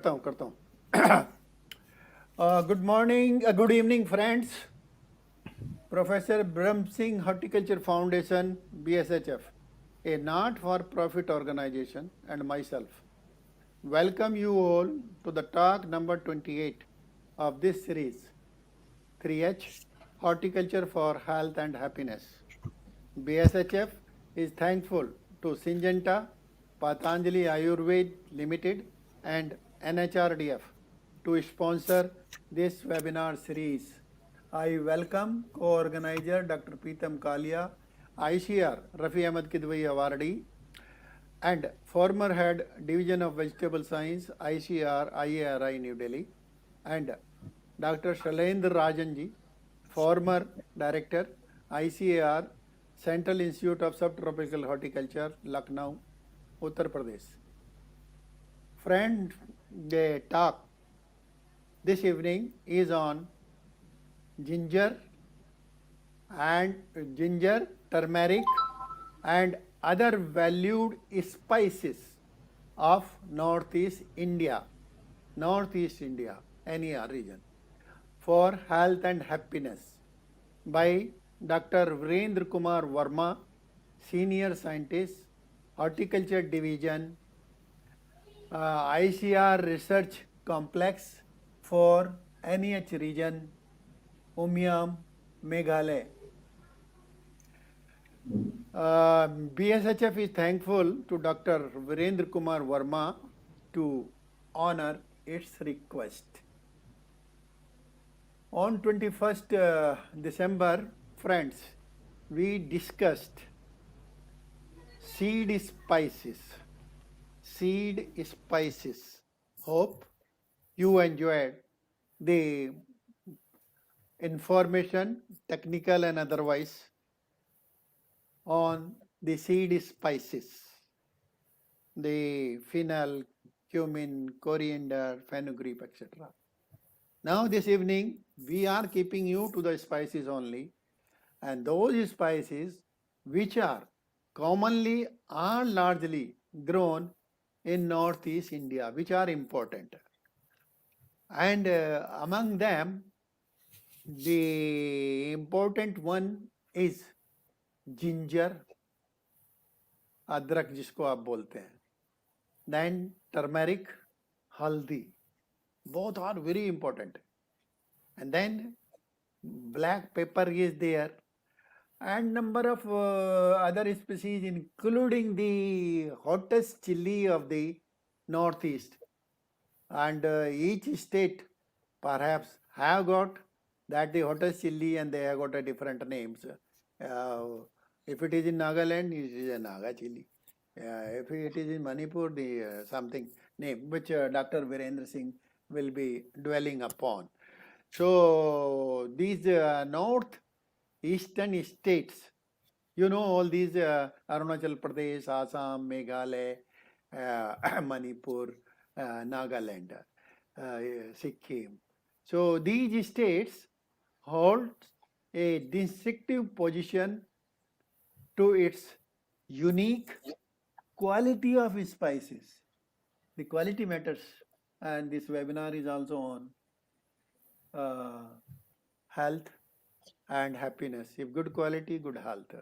करता हूँ good morning good evening friends. Professor Brahm Singh horticulture foundation BSHF, a not for profit organization, and myself welcome you all to the talk number 28 of this series, 3H, Horticulture for Health and Happiness. BSHF is thankful to Syngenta, Patanjali Ayurved Limited, and NHRDF to sponsor this webinar series. I welcome co-organizer Dr. Preetam Kalia, ICR Rafi Ahmed Kidwai Awardee, and former head Division of Vegetable Science, ICR IARI New Delhi, and Dr. Shalendra Rajanji, former director, ICAR Central Institute of Subtropical Horticulture, Lucknow, Uttar Pradesh. Friend, the talk this evening is on ginger, turmeric, and other valued spices of Northeast India, any region, for health and happiness, by Dr. Virendra Kumar Verma, Senior Scientist, Horticulture Division, ICR Research Complex for NEH region, Umiam, Meghalaya. BSHF is thankful to Dr. Virendra Kumar Verma to honor its request. On 21st December, friends, we discussed seed spices. Hope you enjoyed the information, technical and otherwise, on the seed spices, the fennel, cumin, coriander, fenugreek, etc. Now this evening, we are keeping you to the spices only, and those spices which are commonly or largely grown in Northeast India, which are important. And among them, the important one is ginger, अदरक जिसको आप बोलते हैं, then turmeric, haldi, both are very important, and then black pepper is there, and number of other species, including the hottest chili of the Northeast, and each state perhaps have got that the hottest chili, and they have got a different names. If it is in Nagaland, it is a Naga chili. If it is in Manipur, the something name which Dr. Virendra Singh will be dwelling upon. So these north eastern states, you know, all these Arunachal Pradesh, Assam, Meghalaya, Manipur, Nagaland, Sikkim. So these states hold a distinctive position to its unique quality of spices. The quality matters, and this webinar is also on health and happiness. If good quality, good health.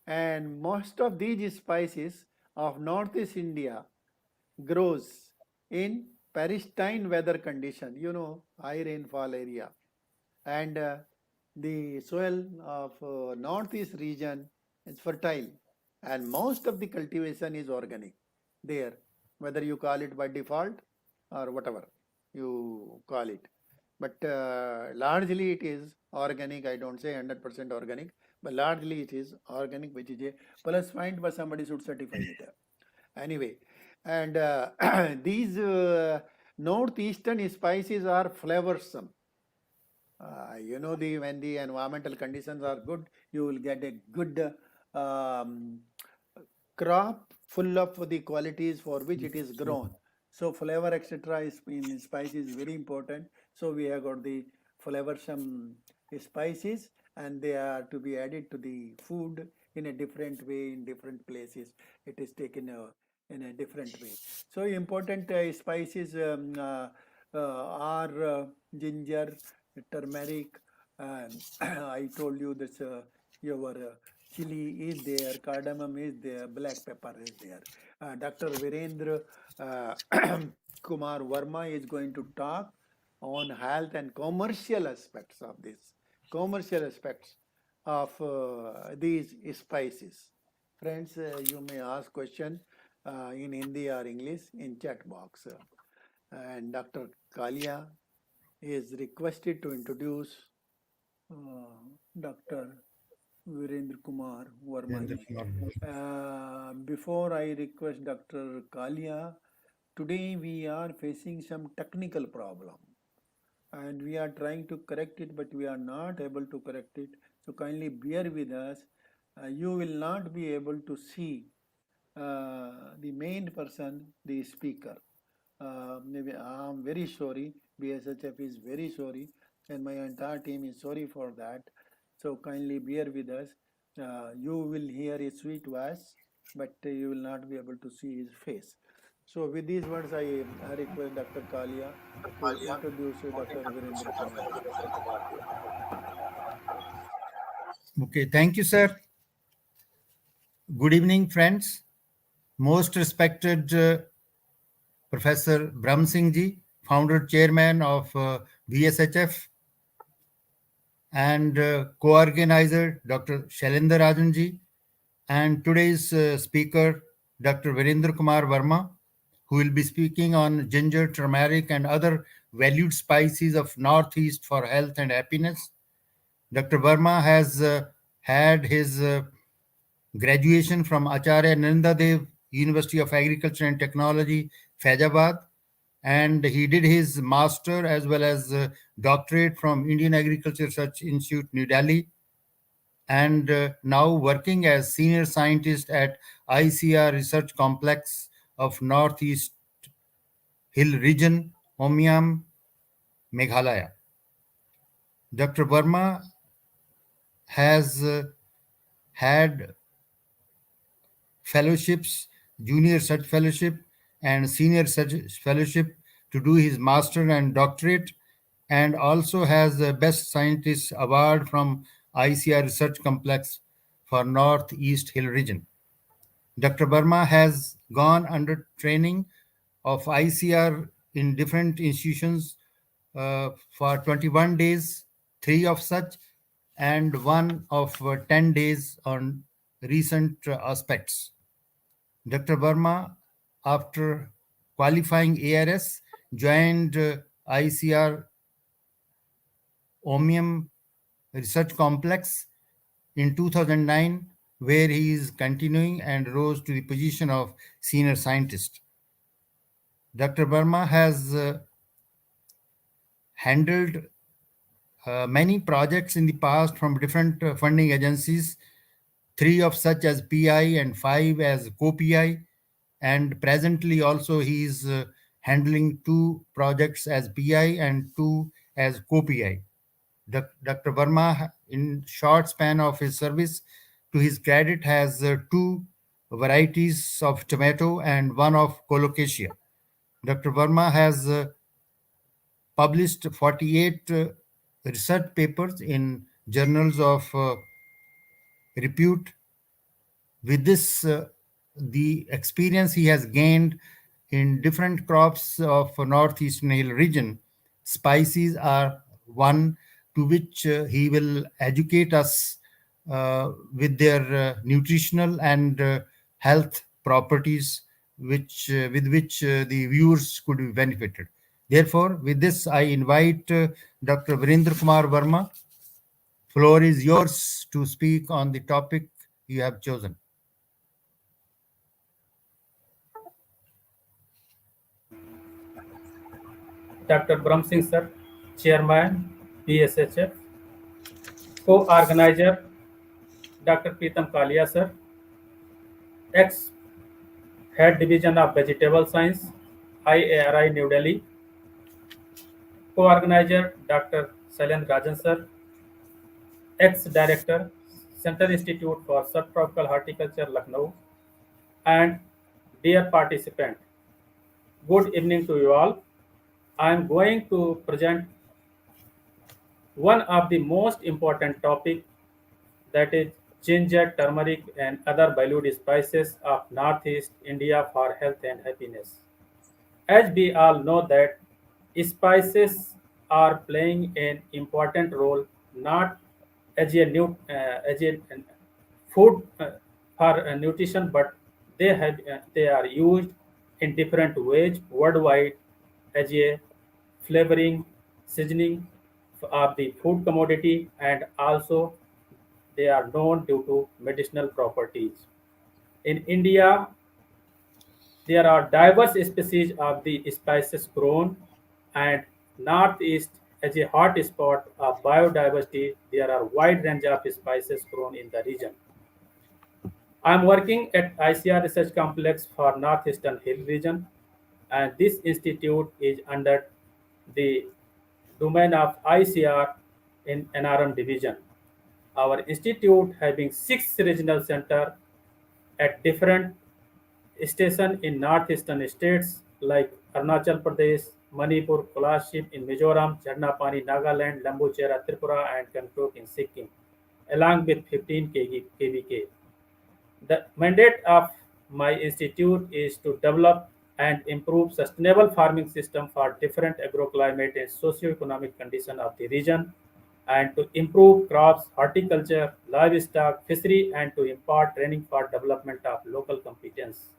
And most of these spices of Northeast India grows in pristine weather condition, you know, high rainfall area. And the soil of Northeast region is fertile, and most of the cultivation is organic there, whether you call it by default or whatever you call it. But largely it is organic. I don't say 100% organic, but largely it is organic, which is a plus point, but somebody should certify it. Anyway, and these northeastern spices are flavorsome. You know, when the environmental conditions are good, you will get a good crop full of the qualities for which it is grown. So flavor, etc., in spice is very important. So we have got the flavorsome spices, and they are to be added to the food in a different way in different places. It is taken in a different way. So important spices are ginger, turmeric, and I told you that your chili is there, cardamom is there, black pepper is there. Dr. Virendra uh, Kumar Verma is going to talk on health and commercial aspects of this, commercial aspects of these spices. Friends, you may ask question in Hindi or English in chat box. And Dr. Kalia is requested to introduce Dr. Virendra Kumar Verma ji. Before I request Dr. Kalia, today we are facing some technical problem and we are trying to correct it, but we are not able to correct it. So kindly bear with us. You will not be able to see the main person, the speaker. Maybe I'm very sorry. BSHF is very sorry, and my entire team is sorry for that. So kindly bear with us. You will hear a sweet voice, but you will not be able to see his face. So with these words, I request Dr. Kalia to introduce Dr. Virendra Kumar. Okay, thank you, sir. Good evening, friends. Most respected Professor Brahm Singh ji, founder chairman of VSHF, and co-organizer Dr. Shailendra Rajan ji, and today's speaker Dr. Virendra Kumar Verma, who will be speaking on ginger, turmeric, and other valued spices of Northeast for health and happiness. Dr. Verma has had his graduation from Acharya Nanda Dev University of Agriculture and Technology, Faizabad, and he did his master as well as doctorate from Indian Agriculture Research Institute, New Delhi, and now working as senior scientist at ICR Research Complex of Northeast Hill Region, Omyam, Meghalaya. Dr. Verma has had fellowships, junior research fellowship, and senior research fellowship to do his master and doctorate, and also has the Best Scientist Award from ICR Research Complex for Northeast Hill region. Dr. Verma has gone under training of ICR in different institutions for 21 days, 3 of such, and 1 of 10 days on recent aspects. Dr. Verma, after qualifying ARS, joined ICR Omnium Research Complex in 2009, where he is continuing and rose to the position of senior scientist. Dr. Verma has handled many projects in the past from different funding agencies, 3 of such as PI and 5 as co-PI, and presently also he is handling 2 projects as PI and 2 as co-PI. Dr. Verma, in short span of his service, to his credit, has 2 varieties of tomato and 1 of colocasia. Dr. Verma has published 48 research papers in journals of repute. With this, the experience he has gained in different crops of northeastern hill region, spices are one to which he will educate us with their nutritional and health properties, which with which the viewers could be benefited. Therefore, with this, I invite Dr. Virendra Kumar Verma. Floor is yours to speak on the topic you have chosen. Dr. Brahm Singh sir, Chairman, PSHF, co-organizer Dr. Pritam Kalia sir, ex-head division of vegetable science, IARI New Delhi, co-organizer Dr. Shailendra Rajan sir, ex-director, Central Institute for Subtropical Horticulture, Lucknow, and Dear participant, good evening to you all. I am going to present one of the most important topic, that is ginger, turmeric and other valued spices of Northeast India for health and happiness. As we all know that spices are playing an important role not as a food for nutrition, but they are used in different ways worldwide as a flavoring, seasoning of the food commodity, and also they are known due to medicinal properties. In India, there are diverse species of the spices grown, and northeast as a hot spot of biodiversity, there are wide range of spices grown in the region. I am working at ICR Research Complex for Northeastern Hill region, and this institute is under the domain of ICR in NRM division. Our institute having 6 regional centers at different stations in northeastern states like Arunachal Pradesh, Manipur, Kolaship in Mizoram, Jharnapani, Nagaland, Lambuchera, Tripura, and Gangtok in Sikkim, along with 15 KVK. The mandate of my institute is to develop and improve sustainable farming system for different agroclimate and socio-economic conditions of the region, and to improve crops, horticulture, livestock, fishery, and to impart training for development of local competence,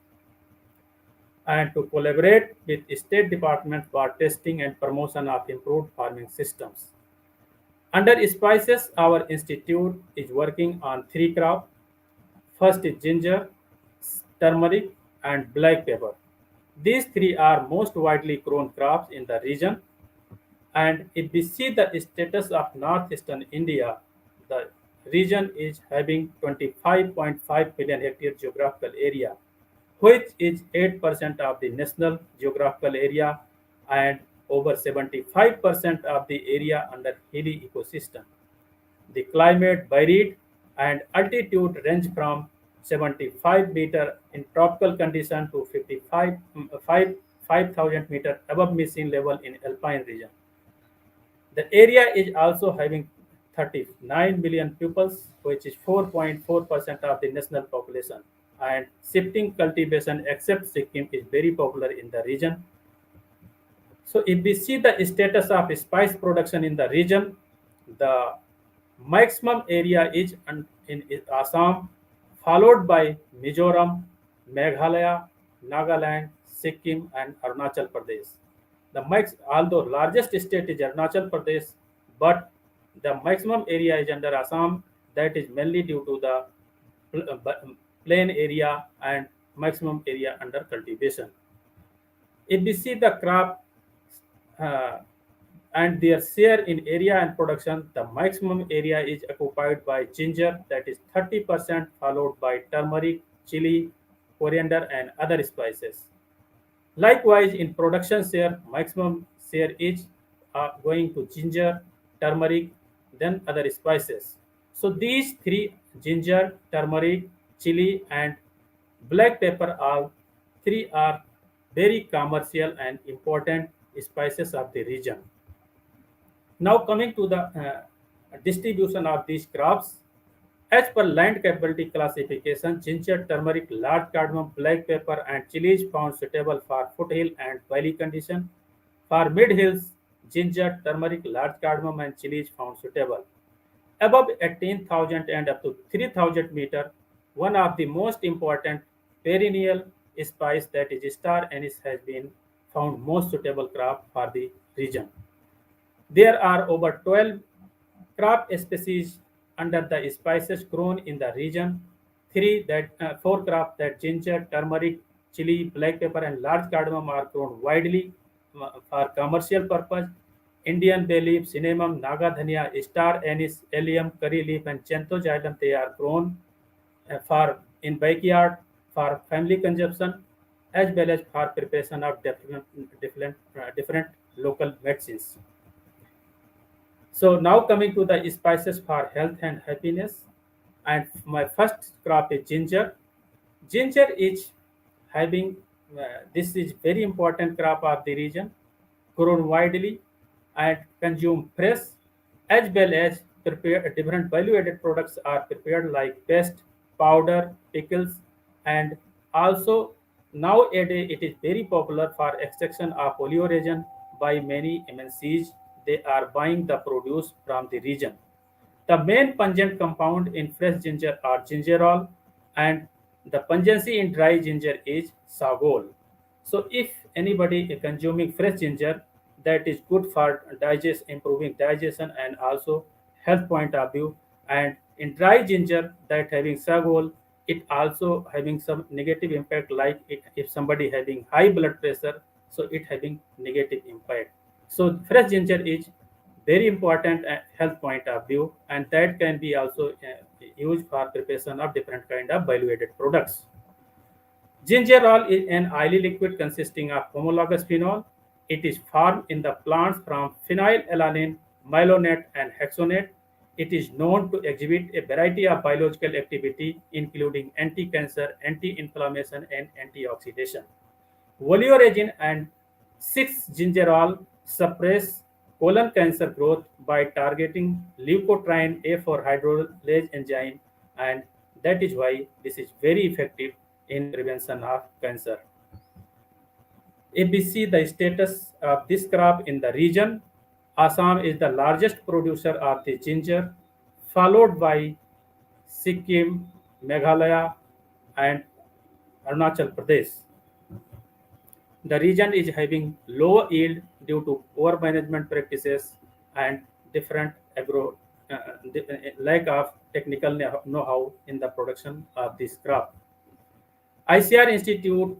and to collaborate with state department for testing and promotion of improved farming systems. Under spices, our institute is working on 3 crops. First is ginger, turmeric, and black pepper. These 3 are most widely grown crops in the region. And if we see the status of northeastern India, the region is having 25.5 billion hectare geographical area, which is 8% of the national geographical area and over 75% of the area under hilly ecosystem. The climate varied and altitude range from 75 meter in tropical condition to 5,000 meter above sea level in alpine region. The area is also having 39 million pupils, which is 4.4% of the national population. And shifting cultivation, except Sikkim, is very popular in the region. So if we see the status of spice production in the region, the maximum area is in Assam, followed by Mizoram, Meghalaya, Nagaland, Sikkim, and Arunachal Pradesh. Although largest state is Arunachal Pradesh, but the maximum area is under Assam. That is mainly due to the plain area and maximum area under cultivation. If we see the crop and their share in area and production, the maximum area is occupied by ginger, that is 30%, followed by turmeric, chili, coriander, and other spices. Likewise, in production share, maximum share is going to ginger, turmeric, then other spices. So these 3, ginger, turmeric, chili, and black pepper, all 3 are very commercial and important spices of the region. Now coming to the distribution of these crops, as per land capability classification, ginger, turmeric, large cardamom, black pepper, and chilies found suitable for foothill and valley condition. For mid-hills, ginger, turmeric, large cardamom, and chilies found suitable. Above 18,000 and up to 3,000 meter, one of the most important perennial spice, that is star anise, has been found most suitable crop for the region. There are over 12 crop species under the spices grown in the region. 4 crops, that ginger, turmeric, chili, black pepper, and large cardamom, are grown widely for commercial purpose. Indian bay leaf, cinnamon, naga dhania, star anise, allium, curry leaf, and xanthoxylum, they are grown for in backyard for family consumption, as well as for preparation of different local medicines. So now coming to the spices for health and happiness, and my first crop is ginger. Ginger is having this is very important crop of the region, grown widely and consumed fresh, as well as prepare different value-added products are prepared like paste, powder, pickles, and also nowadays it is very popular for extraction of oleoresin by many MNCs. They are buying the produce from the region. The main pungent compound in fresh ginger are gingerol, and the pungency in dry ginger is sagol. So, if anybody is consuming fresh ginger, that is good for improving digestion and also health point of view. And in dry ginger, that having sagol, it also having some negative impact, like it, if somebody having high blood pressure, so it having negative impact. So, fresh ginger is very important health point of view, and that can be also used for preparation of different kind of value-added products. Gingerol is an oily liquid consisting of homologous phenol. It is formed in the plants from phenylalanine, malonate, and hexonate. It is known to exhibit a variety of biological activity, including anti-cancer, anti-inflammation, and antioxidation. Oleoresin and 6-gingerol suppress colon cancer growth by targeting leukotriene A4 hydrolase enzyme, and that is why this is very effective in prevention of cancer. If we see the status of this crop in the region, Assam is the largest producer of the ginger, followed by Sikkim, Meghalaya, and Arunachal Pradesh. The region is having low yield due to poor management practices and different lack of technical know-how in the production of this crop. ICR Institute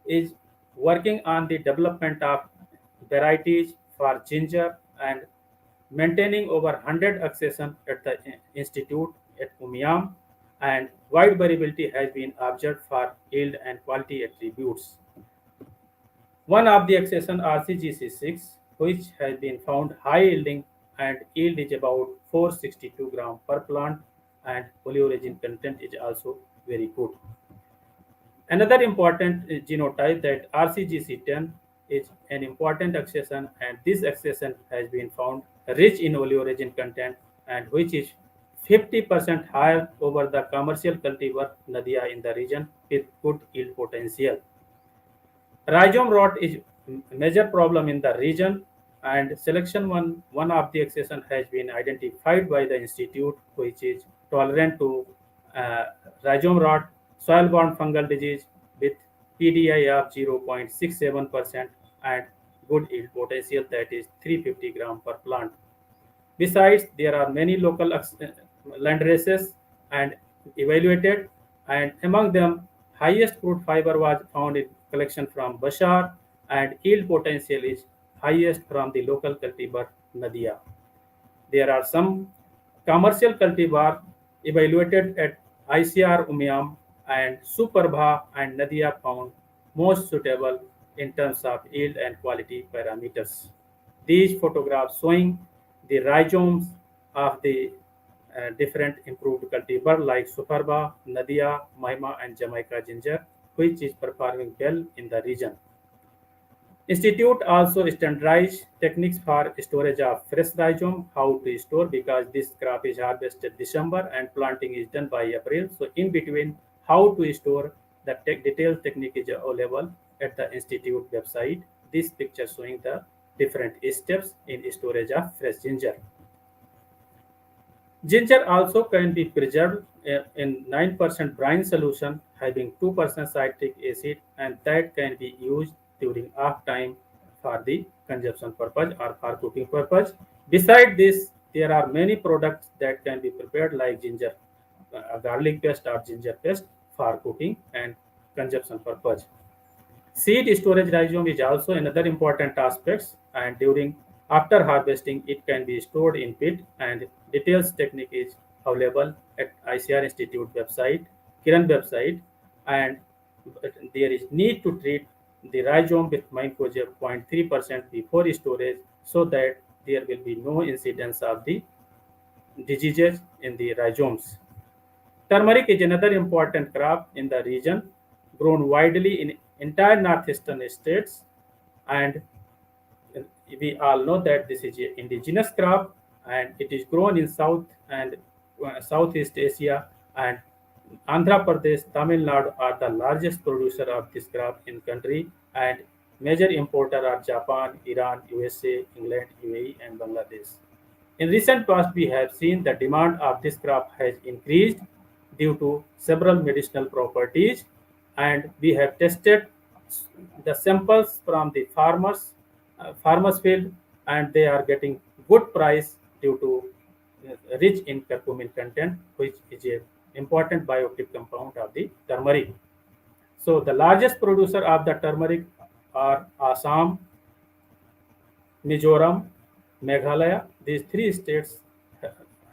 is working on the development of varieties for ginger and maintaining over 100 accession at the institute at Umiam, and wide variability has been observed for yield and quality attributes. One of the accession RCGC6, which has been found high yielding and yield is about 462 gram per plant, and oleoresin content is also very good. Another important genotype, that RCGC10, is an important accession, and this accession has been found rich in oleoresin content, and which is 50% higher over the commercial cultivar Nadia in the region with good yield potential. Rhizome rot is a major problem in the region, and selection one of the accession has been identified by the institute, which is tolerant to rhizome rot, soil-borne fungal disease with PDI of 0.67% and good yield potential, that is 350 gram per plant. Besides, there are many local land races and evaluated, and among them, highest fruit fiber was found in collection from Bashar, and yield potential is highest from the local cultivar Nadia. There are some commercial cultivar evaluated at ICR Umiam, and Superbha and Nadia found most suitable in terms of yield and quality parameters. These photographs showing the rhizomes of the different improved cultivar like Superba, Nadia, Mahima, and Jamaica ginger, which is performing well in the region. Institute also standardized techniques for storage of fresh rhizome, how to store, because this crop is harvested December and planting is done by April. So in between, how to store, the detailed technique is available at the institute website. This picture showing the different steps in storage of fresh ginger. Ginger also can be preserved in 9% brine solution having 2% citric acid, and that can be used during off time for the consumption purpose or for cooking purpose. Besides this, there are many products that can be prepared like ginger, garlic paste or ginger paste for cooking and consumption purpose. Seed storage rhizome is also another important aspect, and during after harvesting it can be stored in pit, and details technique is available at ICR Institute website, Kiran website, and there is need to treat the rhizome with mancozeb 0.3% before storage, so that there will be no incidence of the diseases in the rhizomes. Turmeric is another important crop in the region. grown widely in entire northeastern states, and we all know that this is an indigenous crop, and it is grown in South and Southeast Asia, and Andhra Pradesh, Tamil Nadu are the largest producer of this crop in country, and major importer are Japan, Iran, USA, England, UAE, and Bangladesh. In recent past, we have seen the demand of this crop has increased due to several medicinal properties, and we have tested the samples from the farmers field, and they are getting good price due to rich in curcumin content, which is a important bioactive compound of the turmeric. So the largest producer of the turmeric are Assam, Mizoram, Meghalaya. These three states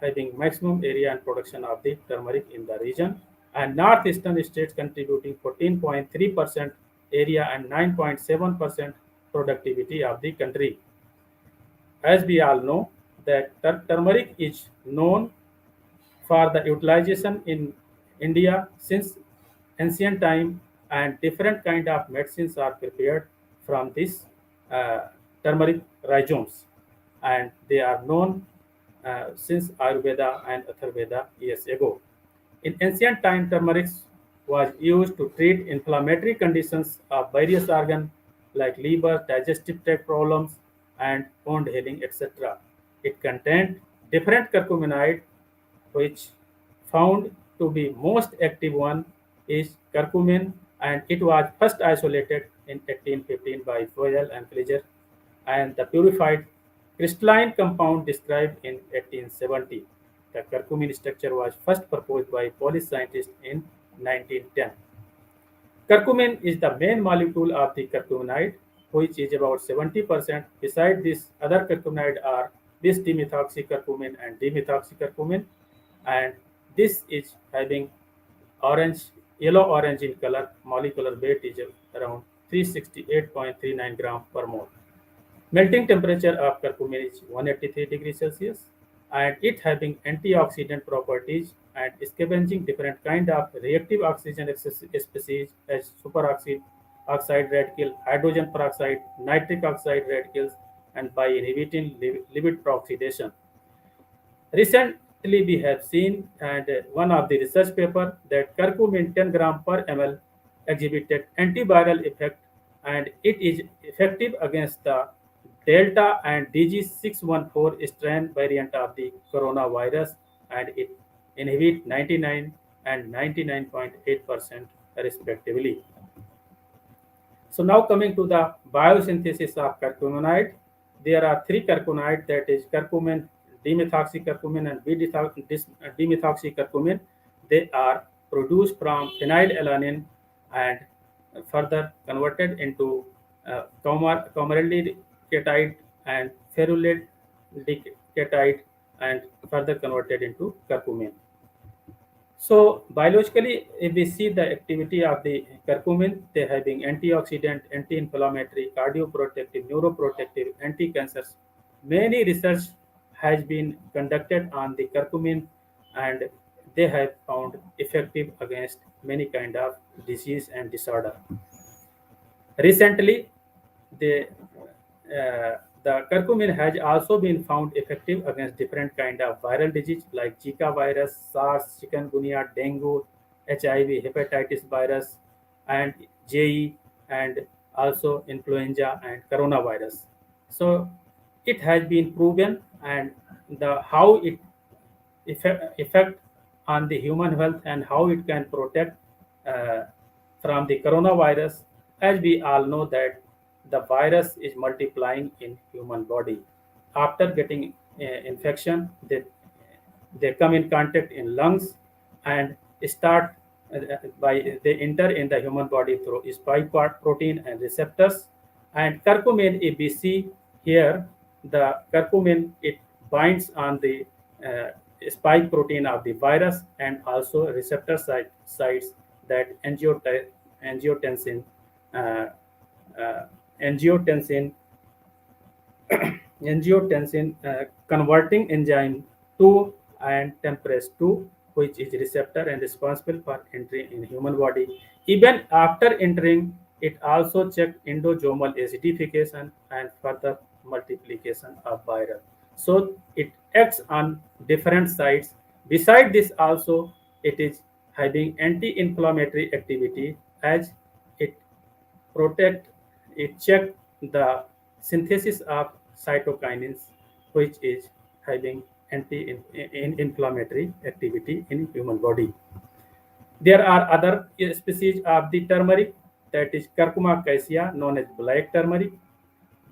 having maximum area and production of the turmeric in the region, and northeastern states contributing 14.3% area and 9.7% productivity of the country. As we all know, that turmeric is known for the utilization in India since ancient time, and different kind of medicines are prepared from this uh, turmeric rhizomes, and they are known since Ayurveda and Atharveda years ago. In ancient time, turmeric was used to treat inflammatory conditions of various organs like liver, digestive tract problems, and wound healing, etc. It contained different curcuminide, which found to be most active one is curcumin, and it was first isolated in 1815 by Foyle and Fletcher, and the purified crystalline compound described in 1870. The curcumin structure was first proposed by Polish scientists in 1910. Curcumin is the main molecule of the curcuminide, which is about 70%. Besides this, other curcuminide are bis-dimethoxycurcumin and dimethoxycurcumin, and this is having orange, yellow-orange in color. Molecular weight is around 368.39 gram per mole. Melting temperature of curcumin is 183 degrees Celsius, and it having antioxidant properties and scavenging different kind of reactive oxygen species as superoxide oxide radical, hydrogen peroxide, nitric oxide radicals, and by inhibiting lipid peroxidation. Recently, we have seen and one of the research paper that curcumin 10 gram per ml exhibited antiviral effect, and it is effective against the Delta and DG614 strain variant of the coronavirus, and it inhibit 99 and 99.8% respectively. So now coming to the biosynthesis of curcuminide, there are three curcuminide, that is curcumin, dimethoxycurcumin, and dimethoxycurcumin. They are produced from phenylalanine and further converted into formaldehyde and ferulidicatide, and further converted into curcumin. So biologically, if we see the activity of the curcumin, they having antioxidant, anti-inflammatory, cardioprotective, neuroprotective, anti-cancers. Many research has been conducted on the curcumin, and they have found effective against many kind of disease and disorder. Recently, the curcumin has also been found effective against different kind of viral disease like Zika virus, SARS, chikungunya, dengue, HIV, hepatitis virus, and JE, and also influenza and coronavirus. So it has been proven, and the how it effect on the human health and how it can protect from the coronavirus. As we all know that the virus is multiplying in human body. After getting infection, they come in contact in lungs and start they enter in the human body through spike protein and receptors. And curcumin, if we see here, the curcumin, it binds on the spike protein of the virus and also receptor sites that angiotensin uh, angiotensin angiotensin converting enzyme 2 and temperase 2, which is receptor and responsible for entry in human body. Even after entering, it also checks endosomal acidification and further multiplication of viral. So it acts on different sites. Beside this, also it is having anti-inflammatory activity as it protect it check the synthesis of cytokinins, which is having anti-inflammatory activity in human body. There are other species of the turmeric, that is Curcuma cassia, known as black turmeric.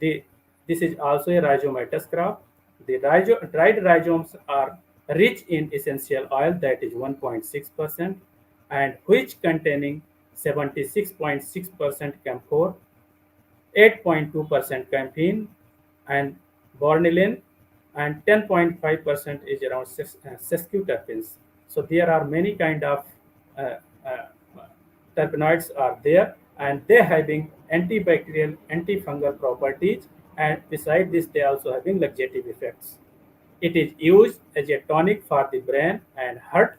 This is also a rhizomatous crop. The dried rhizomes are rich in essential oil, that is 1.6%, and which containing 76.6% camphor, 8.2% caffeine, and bornylin, and 10.5% is around sesquiterpenes. So there are many kind of uh, uh, terpenoids are there, and they having antibacterial, antifungal properties, and beside this they also having laxative effects. It is used as a tonic for the brain and heart.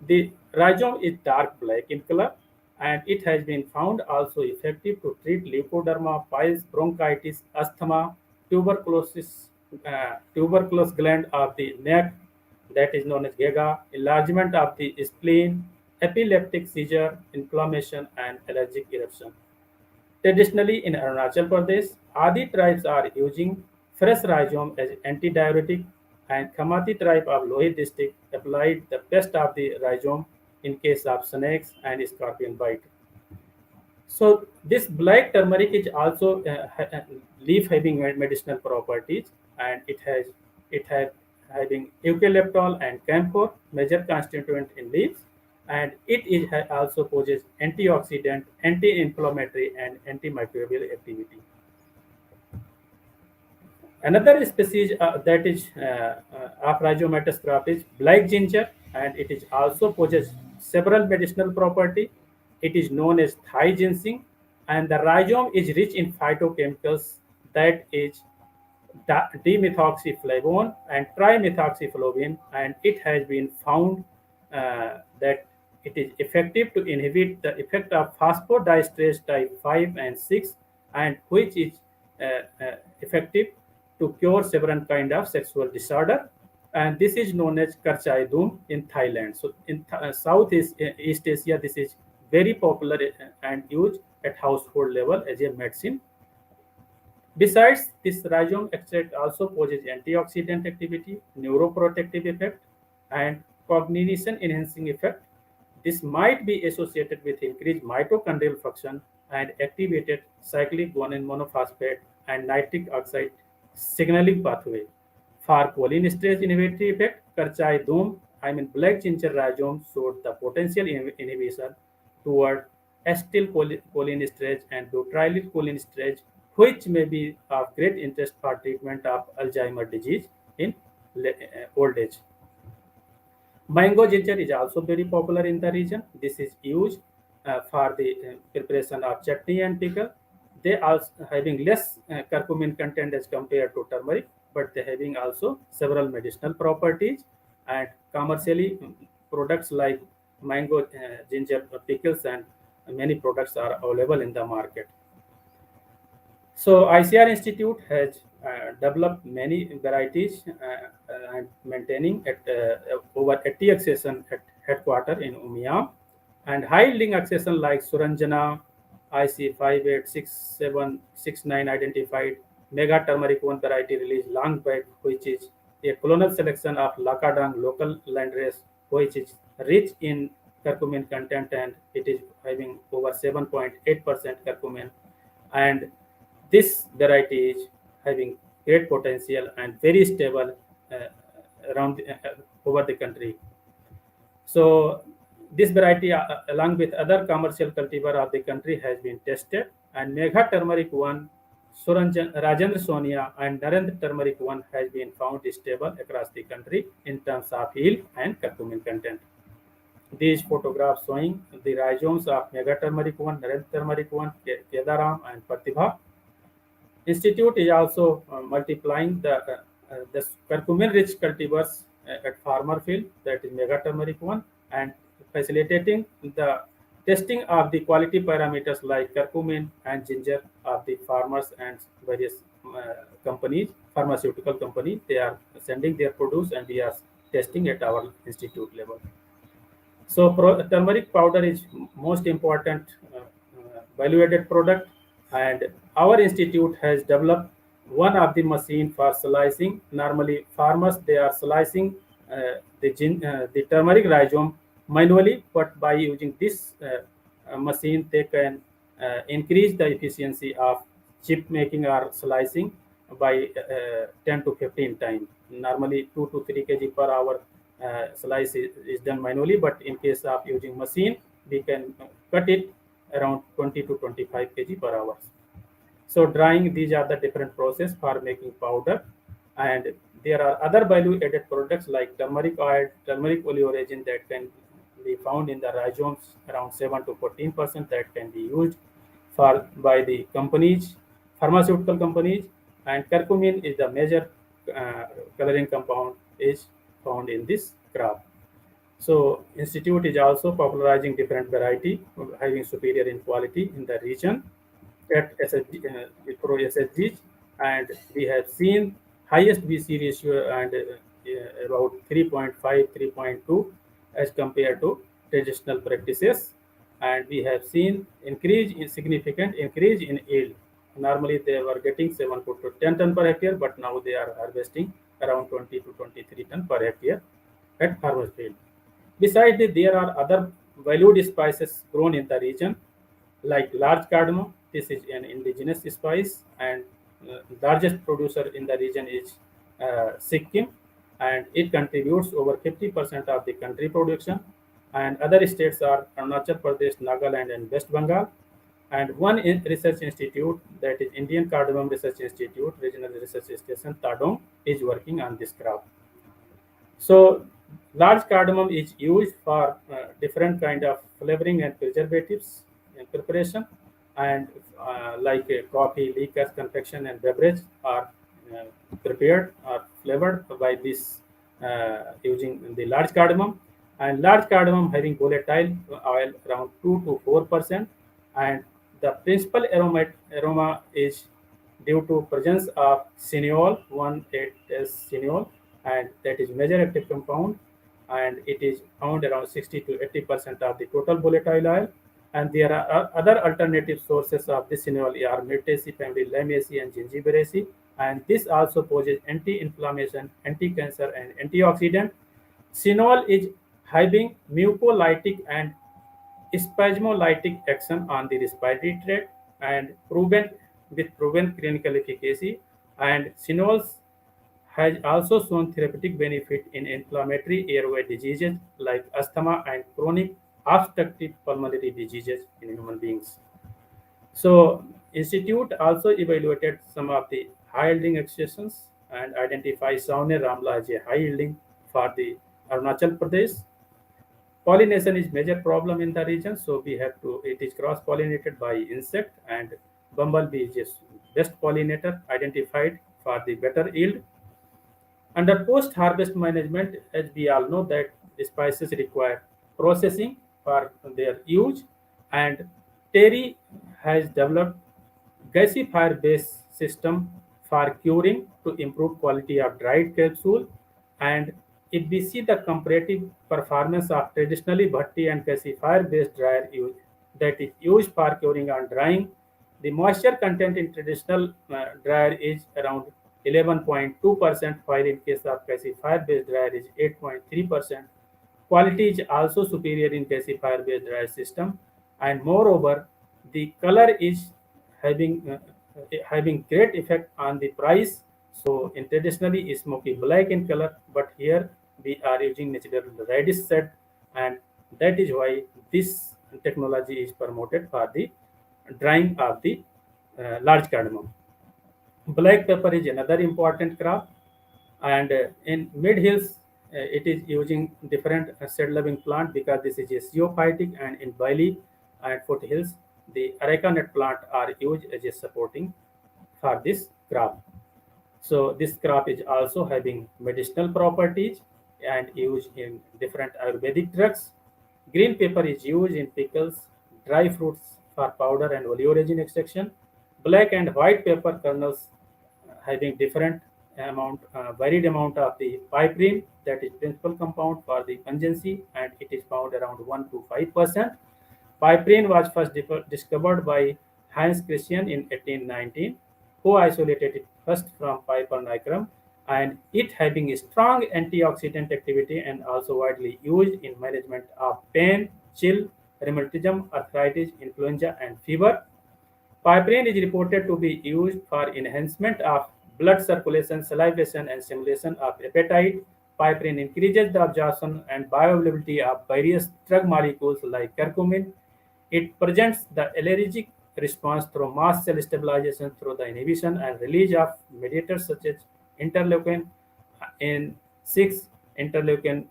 The rhizome is dark black in color, and it has been found also effective to treat leukoderma, piles, bronchitis, asthma, tuberculosis, tuberculous gland of the neck, that is known as GEGA, enlargement of the spleen, epileptic seizure, inflammation, and allergic eruption. Traditionally, in Arunachal Pradesh, Adi tribes are using fresh rhizome as antidiuretic, and Khamati tribe of Lohit district applied the pest of the rhizome in case of snakes and scorpion bite. So this black turmeric is also leaf having medicinal properties, and it has having eucalyptol and camphor, major constituent in leaves, and it is also possesses antioxidant, anti-inflammatory, and antimicrobial activity. Another species that is of rhizomatous crop is black ginger, and it is also possesses several medicinal property. It is known as Thai ginseng, and the rhizome is rich in phytochemicals, that is dimethoxyflavone and trimethoxyflavine, and it has been found that it is effective to inhibit the effect of phosphodiesterase type 5 and 6, and which is effective to cure several kind of sexual disorder, and this is known as Karchai Doom in Thailand. So in Southeast Asia, this is very popular and used at household level as a medicine. Besides, this rhizome extract also possesses antioxidant activity, neuroprotective effect, and cognition enhancing effect. This might be associated with increased mitochondrial function and activated cyclic guanine monophosphate and nitric oxide signaling pathway. For cholinesterase inhibitory effect, Karchai Doom, black ginger rhizome showed the potential inhibition toward acetylcholinesterase and butyrylcholinesterase, which may be of great interest for treatment of Alzheimer's disease in old age. Mango ginger is also very popular in the region. This is used for the preparation of chutney and pickle. They are having less curcumin content as compared to turmeric, but they having also several medicinal properties, and commercially products like mango ginger pickles and many products are available in the market. So ICR Institute has developed many varieties and maintaining at over 80 accession at headquarter in Umiam, and high yielding accession like Suranjana, IC 586769 identified, Mega Turmeric 1 variety released long back, which is a clonal selection of Lakadang local landrace, which is rich in curcumin content, and it is having over 7.8% curcumin, and this variety is having great potential and very stable over the country. So this variety, along with other commercial cultivar of the country, has been tested, and Megha Turmeric 1, Rajendra Sonia, and Narendra Turmeric 1 has been found stable across the country in terms of yield and curcumin content. These photographs showing the rhizomes of Mega Turmeric 1, Narendra Turmeric 1, Kedaram, and Pratibha. Institute is also multiplying the curcumin-rich cultivars at farmer field, that is mega turmeric 1, and facilitating the testing of the quality parameters like curcumin and ginger of the farmers and various companies, pharmaceutical companies. They are sending their produce and we are testing at our institute level. So turmeric powder is most important value-added product, and our institute has developed one of the machine for slicing. Normally, farmers they are slicing the turmeric rhizome manually, but by using this machine, they can increase the efficiency of chip making or slicing by 10 to 15 times. Normally, 2 to 3 kg per hour slice is done manually, but in case of using machine, we can cut it around 20 to 25 kg per hour. So drying, these are the different process for making powder, and there are other value-added products like turmeric oil, turmeric oleoresin that can be found in the rhizomes around 7 to 14% that can be used for by the companies, pharmaceutical companies, and curcumin is the major coloring compound is found in this crop. So institute is also popularizing different variety having superior in quality in the region at SSG, pro SSGs, and we have seen highest VC ratio and about 3.5, 3.2 as compared to traditional practices, and we have seen significant increase in yield. Normally they were getting 7 to 10 ton per hectare, but now they are harvesting around 20 to 23 ton per hectare at farmers field. Besides this, there are other valued spices grown in the region like large cardamom. This is an indigenous spice, and largest producer in the region is Sikkim, and it contributes over 50% of the country production. And other states are Arunachal Pradesh, Nagaland, and West Bengal. And one research institute, that is Indian Cardamom Research Institute, Regional Research Station, Tadong, is working on this crop. So large cardamom is used for different kind of flavoring and preservatives in preparation, and like coffee, liquors, confection, and beverage are prepared or flavored by this using the large cardamom. And large cardamom having volatile oil around 2 to 4%, and the principal aroma is due to presence of cineol, 1,8-S cineol, and that is major active compound, and it is found around 60 to 80% of the total volatile oil. And there are other alternative sources of this cineol are Myrtaceae family, Lamiaceae, and Gingiberaceae, and this also poses anti-inflammation, anti-cancer, and antioxidant. Cineol is having mucolytic and spasmolytic action on the respiratory tract and proven clinical efficacy. And cineols has also shown therapeutic benefit in inflammatory airway diseases like asthma and chronic obstructive pulmonary diseases in human beings. So institute also evaluated some of the high yielding expressions and identify Saune Ramla as a high yielding for the Arunachal Pradesh. Pollination is major problem in the region, so we have to, it is cross pollinated by insect, and bumblebee is just best pollinator identified for the better yield. Under post-harvest management, as we all know that the spices require processing for their use, and TERI has developed gasifier-based system for curing to improve quality of dried capsule. And if we see the comparative performance of traditionally bhatti and gasifier-based dryer use that is used for curing and drying, the moisture content in traditional dryer is around 11.2%, while in case of gasifier-based dryer is 8.3%. Quality is also superior in gasifier-based dryer system, and moreover, the color is having great effect on the price. So in traditionally is smoky black in color, but here we are using natural reddish shade, and that is why this technology is promoted for the drying of the large cardamom. Black pepper is another important crop, and in mid hills it is using different seed loving plant because this is a zeophytic, and in valley and foothills the areca nut plant are used as a supporting for this crop. So this crop is also having medicinal properties, and used in different Ayurvedic drugs. Green pepper is used in pickles, dry fruits for powder and oleoresin extraction. Black and white pepper kernels having different varied amount of the piperine, that is principal compound for the pungency, and it is found around 1 to 5%. Piperine was first discovered by Hans Christian in 1819, who isolated it first from Piper nigrum, and it having a strong antioxidant activity and also widely used in management of pain, chill, rheumatism, arthritis, influenza, and fever. Piperine is reported to be used for enhancement of blood circulation, salivation, and stimulation of appetite. Piperine increases the absorption and bioavailability of various drug molecules like curcumin. It presents the allergic response through mast cell stabilization through the inhibition and release of mediators such as interleukin in 6, interleukin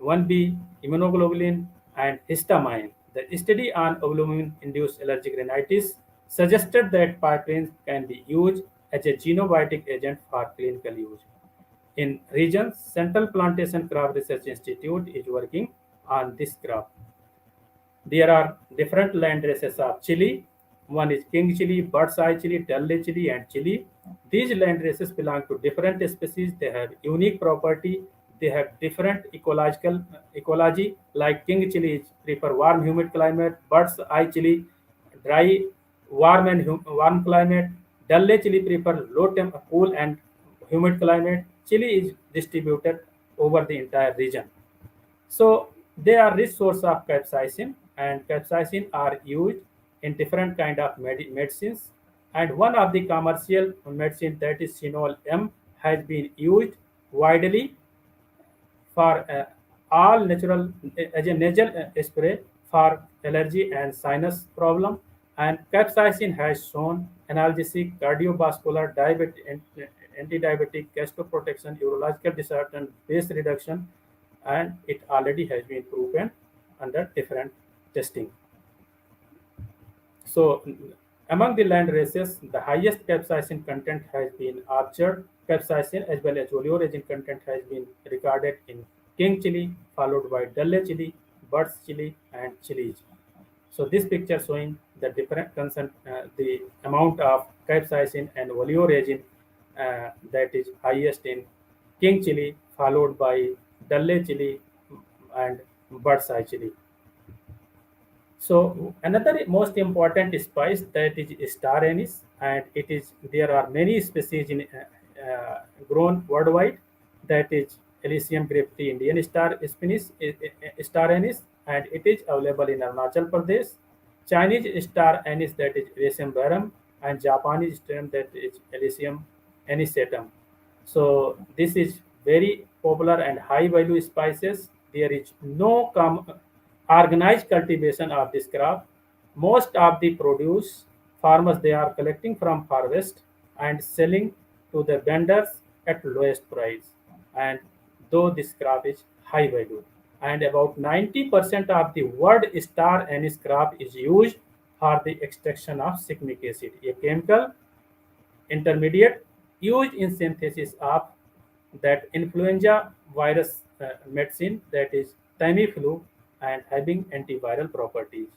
1b, immunoglobulin, and histamine. The study on albumin-induced allergic rhinitis suggested that piperine can be used as a xenobiotic agent for clinical use. In regions, Central Plantation Crop Research Institute is working on this crop. There are different land races of chili. One is king chili, bird's eye chili, Delhi chili, and chili. These land races belong to different species. They have unique property. They have different ecology. Like king chili prefer warm, humid climate. Bird's eye chili dry, warm and warm climate. Delhi chili prefer low cool and humid climate. Chili is distributed over the entire region. So they are rich source of capsaicin, and capsaicin are used in different kind of medicines. And one of the commercial medicine, that is Sinol M, has been used widely for all natural as a nasal spray for allergy and sinus problem. And capsaicin has shown analgesic, cardiovascular, diabetic, anti-diabetic, gastroprotection, urological disorder, and base reduction, and it already has been proven under different testing. So, among the land races, the highest capsaicin content has been observed. Capsaicin as well as oleoresin content has been recorded in king chili, followed by Delhi chili, bird's chili, and chilies. So this picture showing the different the amount of capsaicin and oleoresin that is highest in king chili, followed by Delhi chili and bird's eye chili. So another most important spice, that is star anise, and it is there are many species in grown worldwide. That is Elysium grapetii, Indian star spinach, star anise, and it is available in Arunachal Pradesh. Chinese star anise, that is Elysium verum, and Japanese strain, that is Elysium anisatum. So this is very popular and high value spices. There is no organized cultivation of this crop. Most of the produce farmers, they are collecting from harvest and selling to the vendors at lowest price. And though this crop is high value, and about 90% of the world star anise crop is used for the extraction of citric acid, a chemical intermediate used in synthesis of that influenza virus medicine, that is Tamiflu, and having antiviral properties.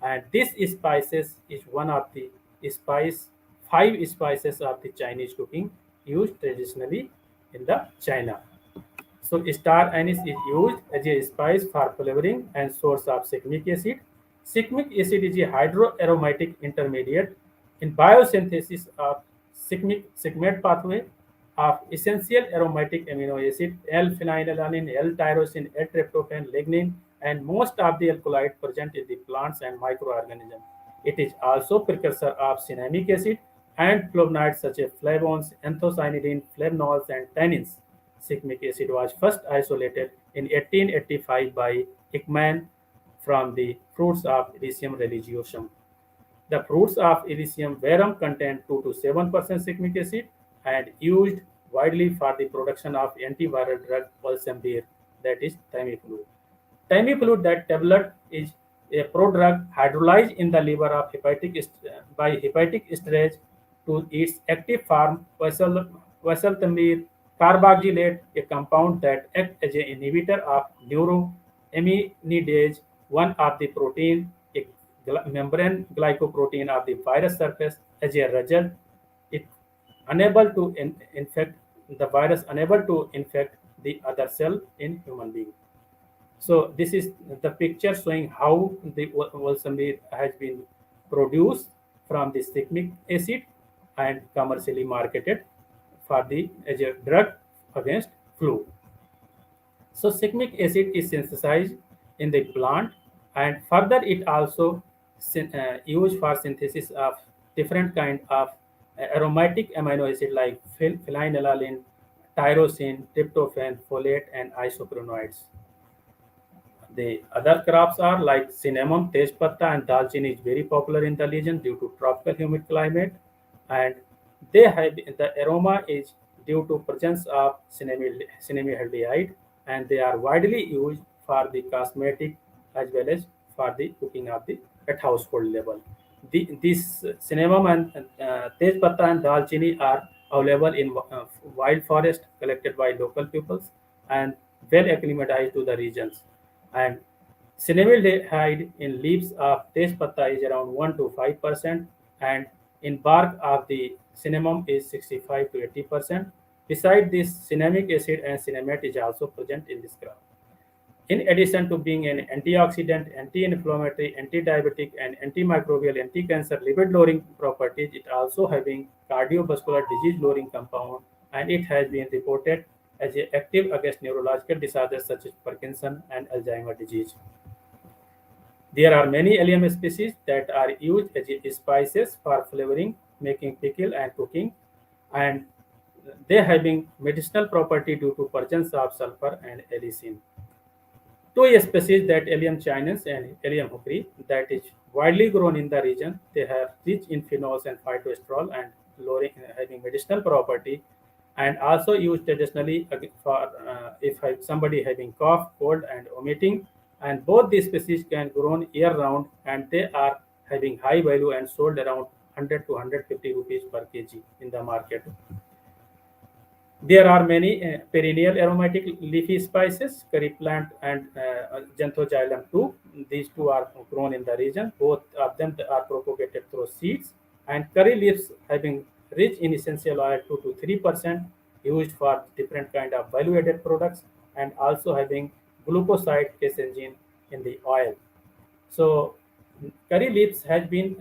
And this spices is one of the spice, 5 spices of the Chinese cooking used traditionally in the China. So star anise is used as a spice for flavoring and source of citric acid. Citric acid is a hydroaromatic intermediate in biosynthesis of sigmate pathway of essential aromatic amino acid L-phenylalanine, L-tyrosine, L-tryptophan, lignin, and most of the alkaloid present in the plants and microorganisms. It is also precursor of cinnamic acid and flavonoids such as flavones, anthocyanidin, flavonols, and tannins. Citric acid was first isolated in 1885 by Ekman from the fruits of Elysium religiosum. The fruits of Elysium verum contain 2 to 7% citric acid and used widely for the production of antiviral drug Balsamvir, that is Tamiflu. Tamiflu, that tablet, is a prodrug hydrolyzed in the liver of by hepatic storage to its active form Vaseltamir Carbagylate, a compound that acts as an inhibitor of neuroaminidase, one of the protein, a membrane glycoprotein of the virus surface. As a result, it unable to infect the virus, unable to infect the other cell in human being. So this is the picture showing how the Volsamir has been produced from the cyclic acid and commercially marketed for the as a drug against flu. So cyclic acid is synthesized in the plant, and further it also used for synthesis of different kind of aromatic amino acid like phenylalanine, tyrosine, tryptophan, folate, and isoprenoids. The other crops are like cinnamon, tejpatta, and dalchini is very popular in the region due to tropical humid climate, and they have the aroma is due to presence of cinnamaldehyde, and they are widely used for the cosmetic as well as for the cooking of the at household level. These cinnamon and tejpatta and dalchini are available in wild forest collected by local peoples and well acclimatized to the regions. And cinnamaldehyde in leaves of tejpatta is around 1 to 5%, and in bark of the cinnamon is 65 to 80%. Besides this, cinnamic acid and cinnamate is also present in this crop. In addition to being an antioxidant, anti-inflammatory, anti-diabetic, and antimicrobial, anti-cancer, lipid-lowering properties, it also having cardiovascular disease-lowering compound, and it has been reported as active against neurological disorders such as Parkinson and Alzheimer disease. There are many allium species that are used as spices for flavoring, making pickle and cooking, and they having medicinal property due to presence of sulfur and allicin. Two species that Allium chinense and Allium hookery that is widely grown in the region. They have rich in phenols and phytosterol and lowering having medicinal property, and also used traditionally for if somebody having cough, cold, and vomiting. And both these species can grown year round, and they are having high value and sold around 100 to 150 rupees per kg in the market. There are many perennial aromatic leafy spices, curry plant and Xanthoxylum too. These two are grown in the region. Both of them are propagated through seeds. And curry leaves having rich in essential oil 2 to 3%, used for different kind of value-added products, and also having glucoside caseinogene in the oil. So curry leaves has been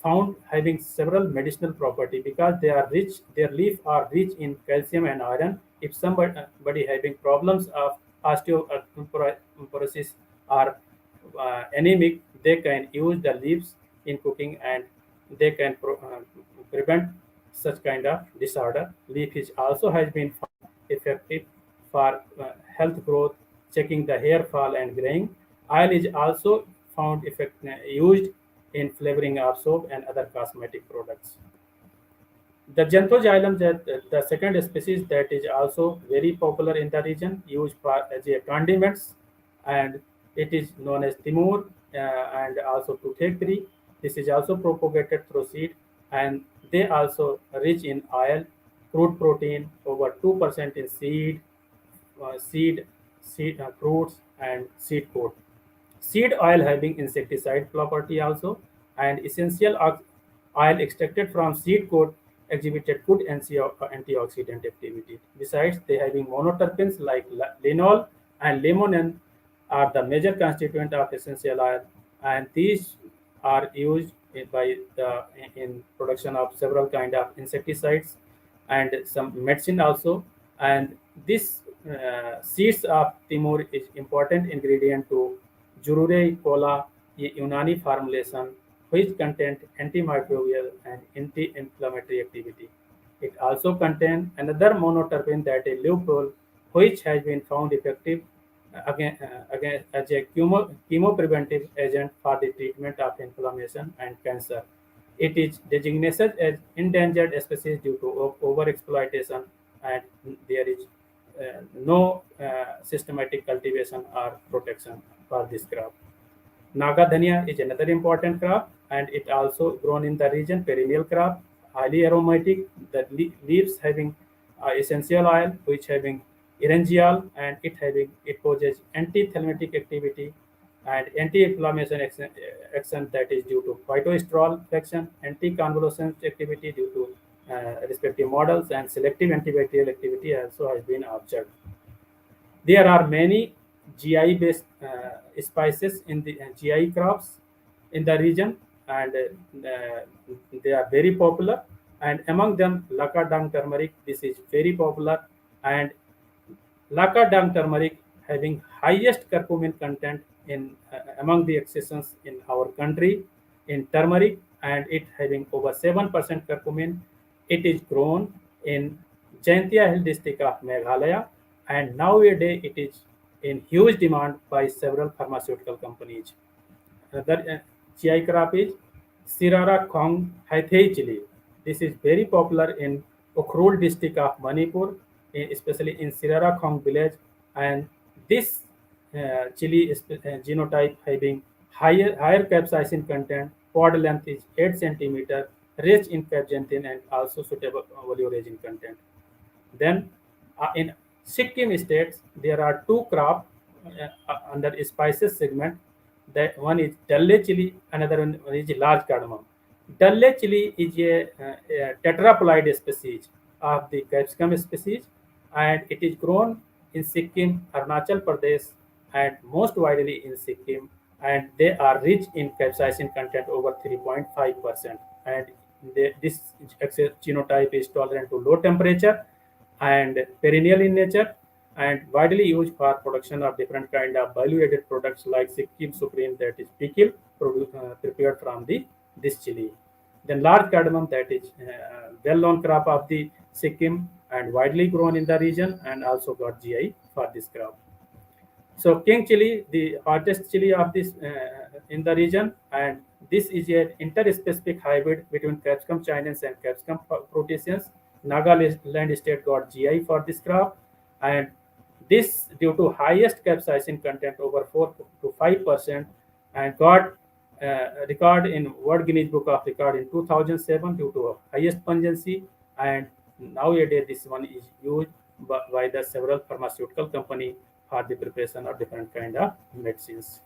found having several medicinal property because they are rich. Their leaf are rich in calcium and iron. If somebody having problems of osteoporosis or anemic, they can use the leaves in cooking, and they can prevent such kind of disorder. Leaf is also has been found effective for health growth, checking the hair fall and graying. Oil is also found used in flavoring of soap and other cosmetic products. The Xanthoxylum, the second species that is also very popular in the region, used for as a condiments, and it is known as Timur and also toothache tree. This is also propagated through seed, and they also rich in oil, crude protein, over 2% in seed fruits and seed coat. Seed oil having insecticide property also, and essential oil extracted from seed coat exhibited good antioxidant activity. Besides, they having monoterpenes like linol and limonene are the major constituent of essential oil, and these are used in production of several kind of insecticides and some medicine also. And this seeds of Timur is important ingredient to Jurure cola, a Unani formulation which contains antimicrobial and anti-inflammatory activity. It also contains another monoterpene that is leuprol, which has been found effective again as a chemopreventive agent for the treatment of inflammation and cancer. It is designated as endangered species due to overexploitation, and there is no systematic cultivation or protection for this crop. Naga dhania is another important crop, and it also grown in the region, perennial crop, highly aromatic. The leaves having essential oil, which having erangiol, and it poses anti-thelmatic activity and anti-inflammation action that is due to phytosterol action, anti-convulsant activity due to respective models, and selective antibacterial activity also has been observed. There are many GI-based spices in the GI crops in the region, and they are very popular. And among them, Lakadang turmeric, this is very popular, and Lakadang turmeric having highest curcumin content in among the accessions in our country in turmeric, and it having over 7% curcumin. It is grown in Jaintia Hill district of Meghalaya, and nowadays it is in huge demand by several pharmaceutical companies. Another GI crop is Sirara Khong Haithei chili. This is very popular in Ukhrul district of Manipur, especially in Sirara Khong village. And this chili genotype having higher capsaicin content, pod length is 8 centimeter, rich in capsaicin and also suitable oleoresin content. Then in Sikkim states, there are two crops under spices segment. That one is Dalle chili, another one is large cardamom. Dalle chili is a tetraploid species of the capsicum species, and it is grown in Sikkim, Arunachal Pradesh, and most widely in Sikkim. And they are rich in capsaicin content over 3.5%. And this genotype is tolerant to low temperature and perennial in nature, and widely used for production of different kind of value-added products like Sikkim Supreme, that is pickle prepared from this chili. Then large cardamom, that is well-known crop of the Sikkim and widely grown in the region, and also got GI for this crop. So king chili, the hottest chili of this in the region, and this is an interspecific hybrid between Capsicum chinense and Capsicum proteaceans. Nagaland state got GI for this crop, and this due to highest capsaicin content over 4 to 5%, and got record in World Guinness Book of Record in 2007 due to highest pungency, and nowadays this one is used by the several pharmaceutical company for the preparation of different kind of medicines.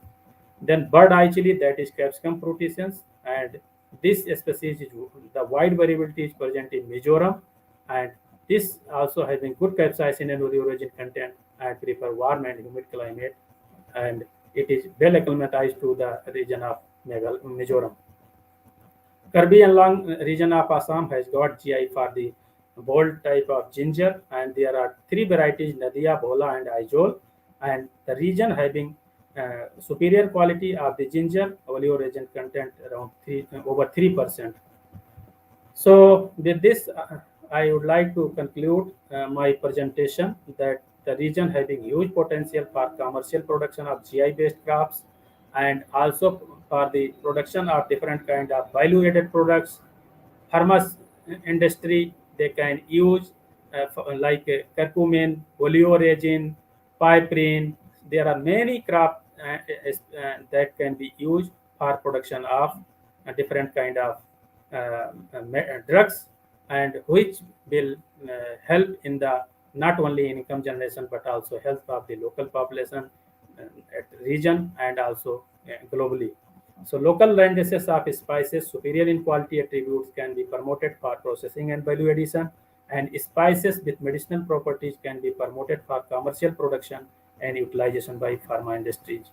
Then bird eye chili, that is Capsicum proteaceans, and this species is the wide variability is present in Mizoram, and this also having good capsaicin and oleoresin content and prefer warm and humid climate, and it is well acclimatized to the region of Mizoram. Karbi Anglong region of Assam has got GI for the bold type of ginger, and there are three varieties, Nadia, Bhola, and Aizol, and the region having superior quality of the ginger, oleoresin content around over 3%. So with this, I would like to conclude my presentation that the region having huge potential for commercial production of GI-based crops, and also for the production of different kind of value-added products. Pharma industry, they can use like curcumin, oleoresin, piperine. There are many crops that can be used for production of different kind of drugs, and which will help in the not only income generation but also health of the local population at region and also globally. So local ranges of spices superior in quality attributes can be promoted for processing and value addition, and spices with medicinal properties can be promoted for commercial production and utilization by pharma industries.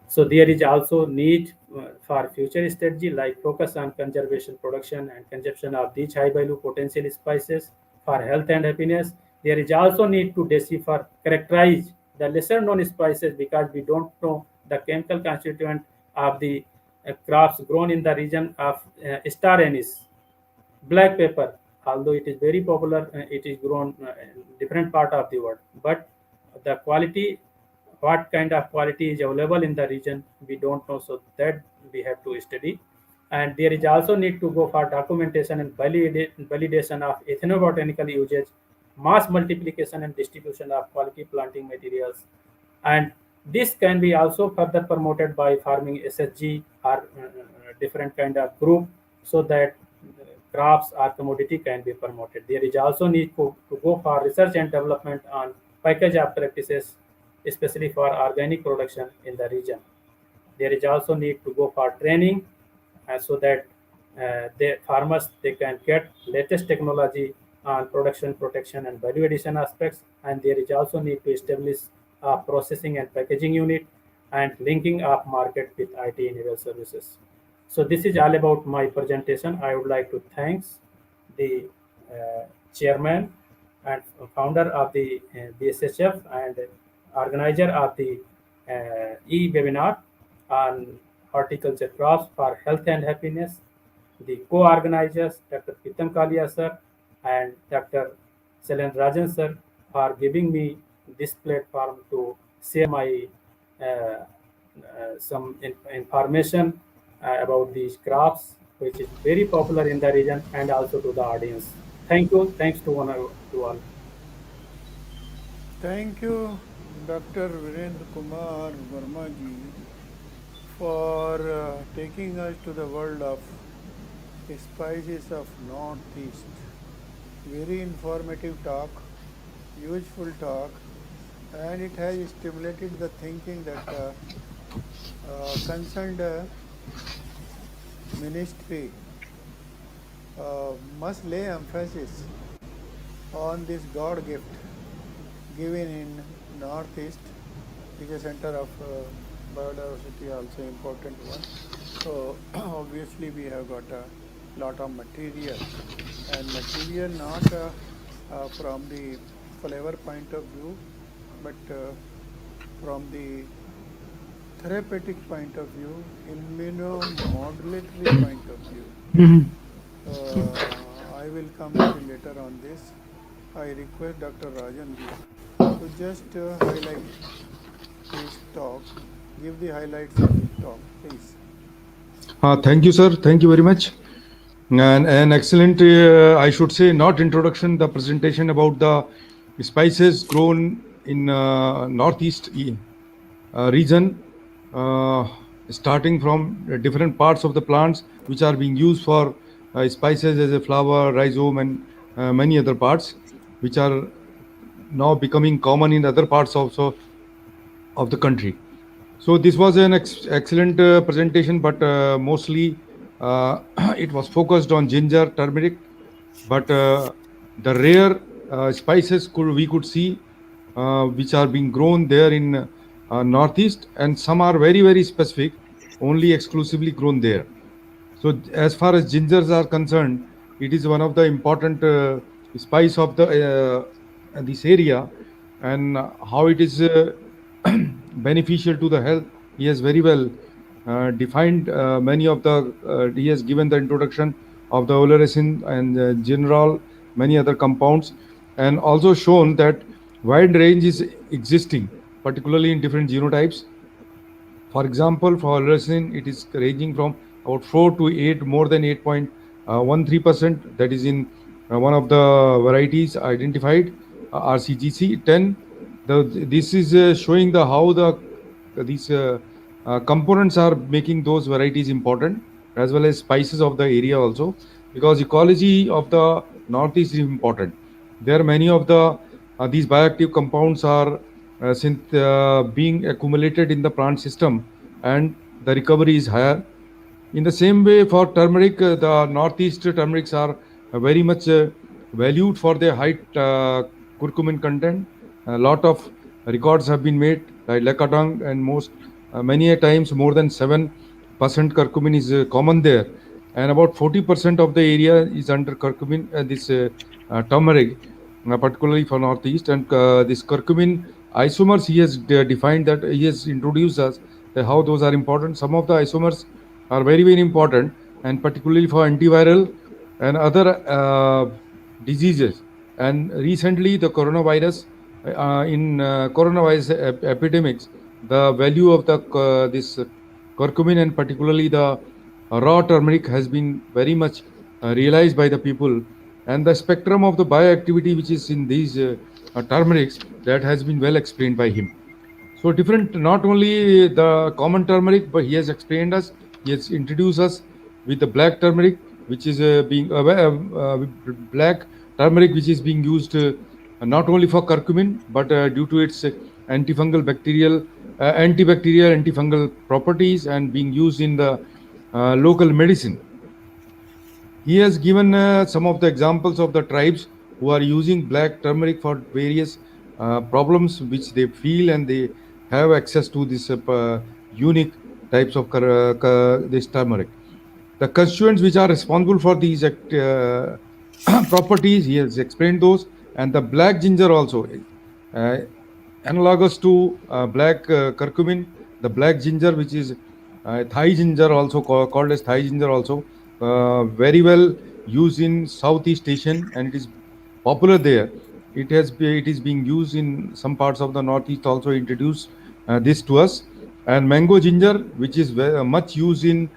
So there is also need for future strategy like focus on conservation, production, and consumption of these high value potential spices for health and happiness. There is also need to decipher, characterize the lesser known spices, because we don't know the chemical constituent of the crops grown in the region of star anise, black pepper. Although it is very popular, it is grown in different part of the world, but the quality, what kind of quality is available in the region, we don't know, so that we have to study. And there is also need to go for documentation and validation of ethnobotanical usage, mass multiplication and distribution of quality planting materials, and this can be also further promoted by farming SSG or different kind of group, so that crops or commodity can be promoted. There is also need to go for research and development on package of practices, especially for organic production in the region. There is also need to go for training so that the farmers they can get latest technology on production protection and value addition aspects, and there is also need to establish a processing and packaging unit and linking of market with IT enabled services. So this is all about my presentation. I would like to thanks the chairman and founder of the BSHF and organizer of the e-webinar on horticulture crops for health and happiness, the co-organizers Dr. Pitam Kalia sir and Dr. Selen Rajan sir for giving me this platform to share my some information about these crops, which is very popular in the region and also to the audience. Thank you. Thanks to all. Thank you, Dr. Virendra Kumar Verma ji, for taking us to the world of spices of Northeast. Very informative talk, useful talk, and it has stimulated the thinking that concerned ministry must lay emphasis on this God gift given in Northeast, which is a center of biodiversity, also important one. So obviously we have got a lot of material, and material not from the flavor point of view, but from the therapeutic point of view, immunomodulatory point of view. I will come a little later on this. I request Dr. Rajan ji to just highlight his talk, give the highlights of his talk, please. Thank you, sir. Thank you very much. And an excellent, I should say, not introduction, the presentation about the spices grown in Northeast region, starting from different parts of the plants which are being used for spices as a flower, rhizome, and many other parts, which are now becoming common in other parts also of the country. So this was an excellent presentation, but mostly it was focused on ginger, turmeric, but the rare spices we could see which are being grown there in Northeast, and some are very, very specific, only exclusively grown there. So as far as gingers are concerned, it is one of the important spice of the this area, and how it is beneficial to the health. He has very well defined many of the, he has given the introduction of the oleoresin and gingerol, many other compounds, and also shown that wide range is existing, particularly in different genotypes. For example, for oleoresin, it is ranging from about 4 to 8, more than 8.13%. That is in one of the varieties identified, RCGC 10. This is showing the how these components are making those varieties important, as well as spices of the area also, because ecology of the Northeast is important. There are many of the these bioactive compounds are being accumulated in the plant system, and the recovery is higher. In the same way, for turmeric, the Northeast turmerics are very much valued for their high curcumin content. A lot of records have been made by Lekatang, and many a times more than 7% curcumin is common there, and about 40% of the area is under curcumin. This turmeric, particularly for Northeast, and this curcumin isomers, he has defined that, he has introduced us how those are important. Some of the isomers are very, very important, and particularly for antiviral and other diseases. And recently, the coronavirus, in coronavirus epidemics, the value of the this curcumin, and particularly the raw turmeric, has been very much realized by the people, and the spectrum of the bioactivity which is in these turmerics, that has been well explained by him. So different, not only the common turmeric, but he has explained us, he has introduced us with the black turmeric, which is black turmeric, which is being used not only for curcumin, but due to its antifungal bacterial, antibacterial, antifungal properties, and being used in the local medicine. He has given some of the examples of the tribes who are using black turmeric for various problems which they feel, and they have access to this unique types of this turmeric. The constituents which are responsible for these properties, he has explained those, and the black ginger also. Uh, Analogous to black curcumin, the black ginger, which is Thai ginger, also called as Thai ginger, also very well used in Southeast Asian, and it is popular there. It is being used in some parts of the Northeast. Also introduced this to us, and mango ginger, which is much used in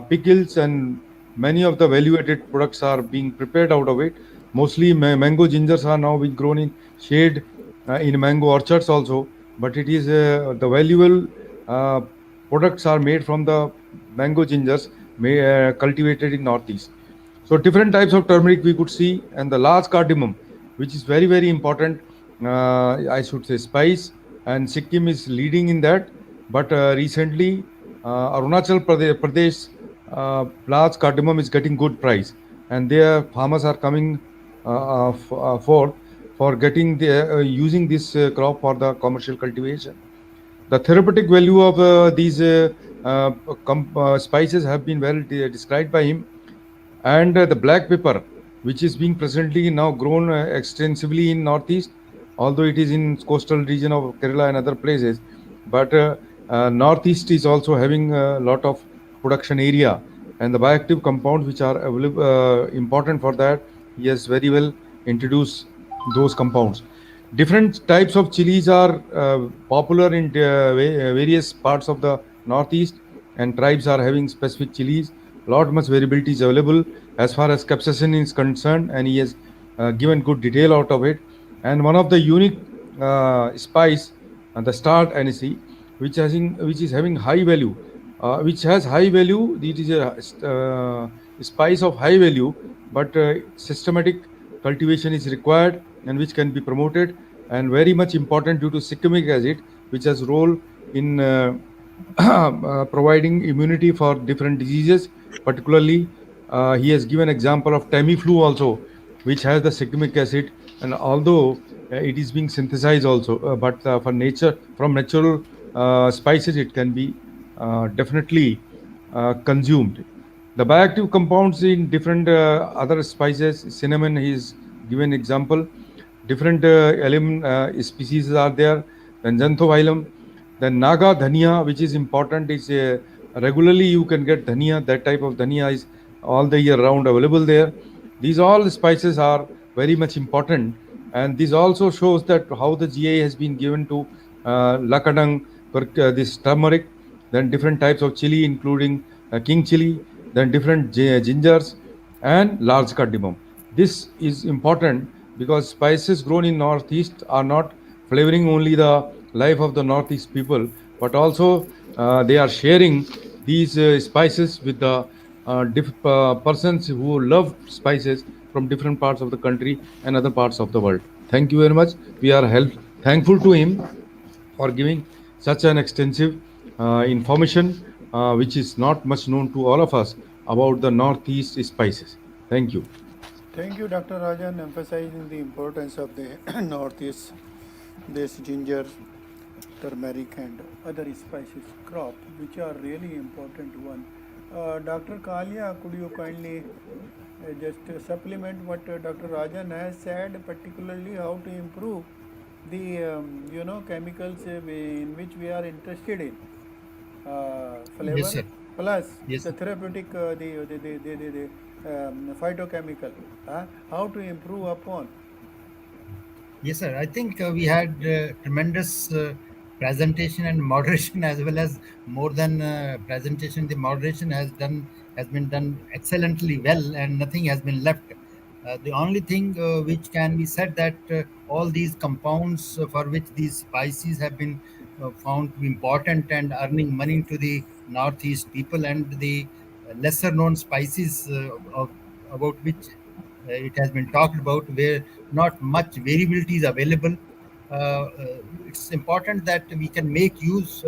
pickles, and many of the value-added products are being prepared out of it. Mostly mango gingers are now being grown in shade in mango orchards also, but it is the valuable uh, products are made from the mango gingers cultivated in Northeast. So different types of turmeric we could see, and the large cardamom, which is very very important. I should say spice, and Sikkim is leading in that. But recently, Arunachal Pradesh large cardamom is getting good price, and their farmers are coming forth for getting the using this crop for the commercial cultivation. The therapeutic value of these uh, spices have been well described by him, and the black pepper, which is being presently now grown extensively in Northeast, although it is in coastal region of Kerala and other places. But Northeast is also having a lot of production area, and the bioactive compounds which are available, important for that, he has very well introduced those compounds. Different types of chilies are popular in various parts of the Northeast, and tribes are having specific chilies. Lot much variability is available as far as capsaicin is concerned, and he has given good detail out of it. And one of the unique spice, the star anise, which is having high value, which has high value. It is a spice of high value, but systematic cultivation is required, and which can be promoted, and very much important due to Sikkimic acid, which has role in providing immunity for different diseases. Particularly, he has given example of Tamiflu also, which has the Sikkimic acid, and although it is being synthesized also, but for nature from natural spices, it can be definitely consumed. The bioactive compounds in different other spices, cinnamon, he is given example. Different species are there. Then xanthophyllum, then naga dhania, which is important, is regularly you can get dhania. That type of dhania is all the year round available there. These all spices are very much important, and this also shows that how the GI has been given to lakadang, this turmeric, then different types of chili, including king chili, then different gingers, and large cardamom. This is important because spices grown in Northeast are not flavoring only the life of the Northeast people, but also they are sharing these spices with the persons who love spices from different parts of the country and other parts of the world. Thank you very much. We are thankful to him for giving such an extensive information, which is not much known to all of us about the Northeast spices. Thank you. Thank you, Dr. Rajan, emphasizing the importance of the Northeast, this ginger, turmeric, and other spices crop, which are really important one. Dr. Kalia, could you kindly just supplement what Dr. Rajan has said, particularly how to improve the chemicals in which we are interested in, flavor Yes, sir. plus Yes, the sir. therapeutic, the phytochemical, how to improve upon. Yes, sir. I think we had tremendous presentation and moderation, as well as more than presentation. The moderation has been done excellently well, and nothing has been left. The only thing which can be said, that all these compounds for which these spices have been found to be important and earning money to the Northeast people, and the lesser known spices about which it has been talked about, where not much variability is available. It's important that we can make use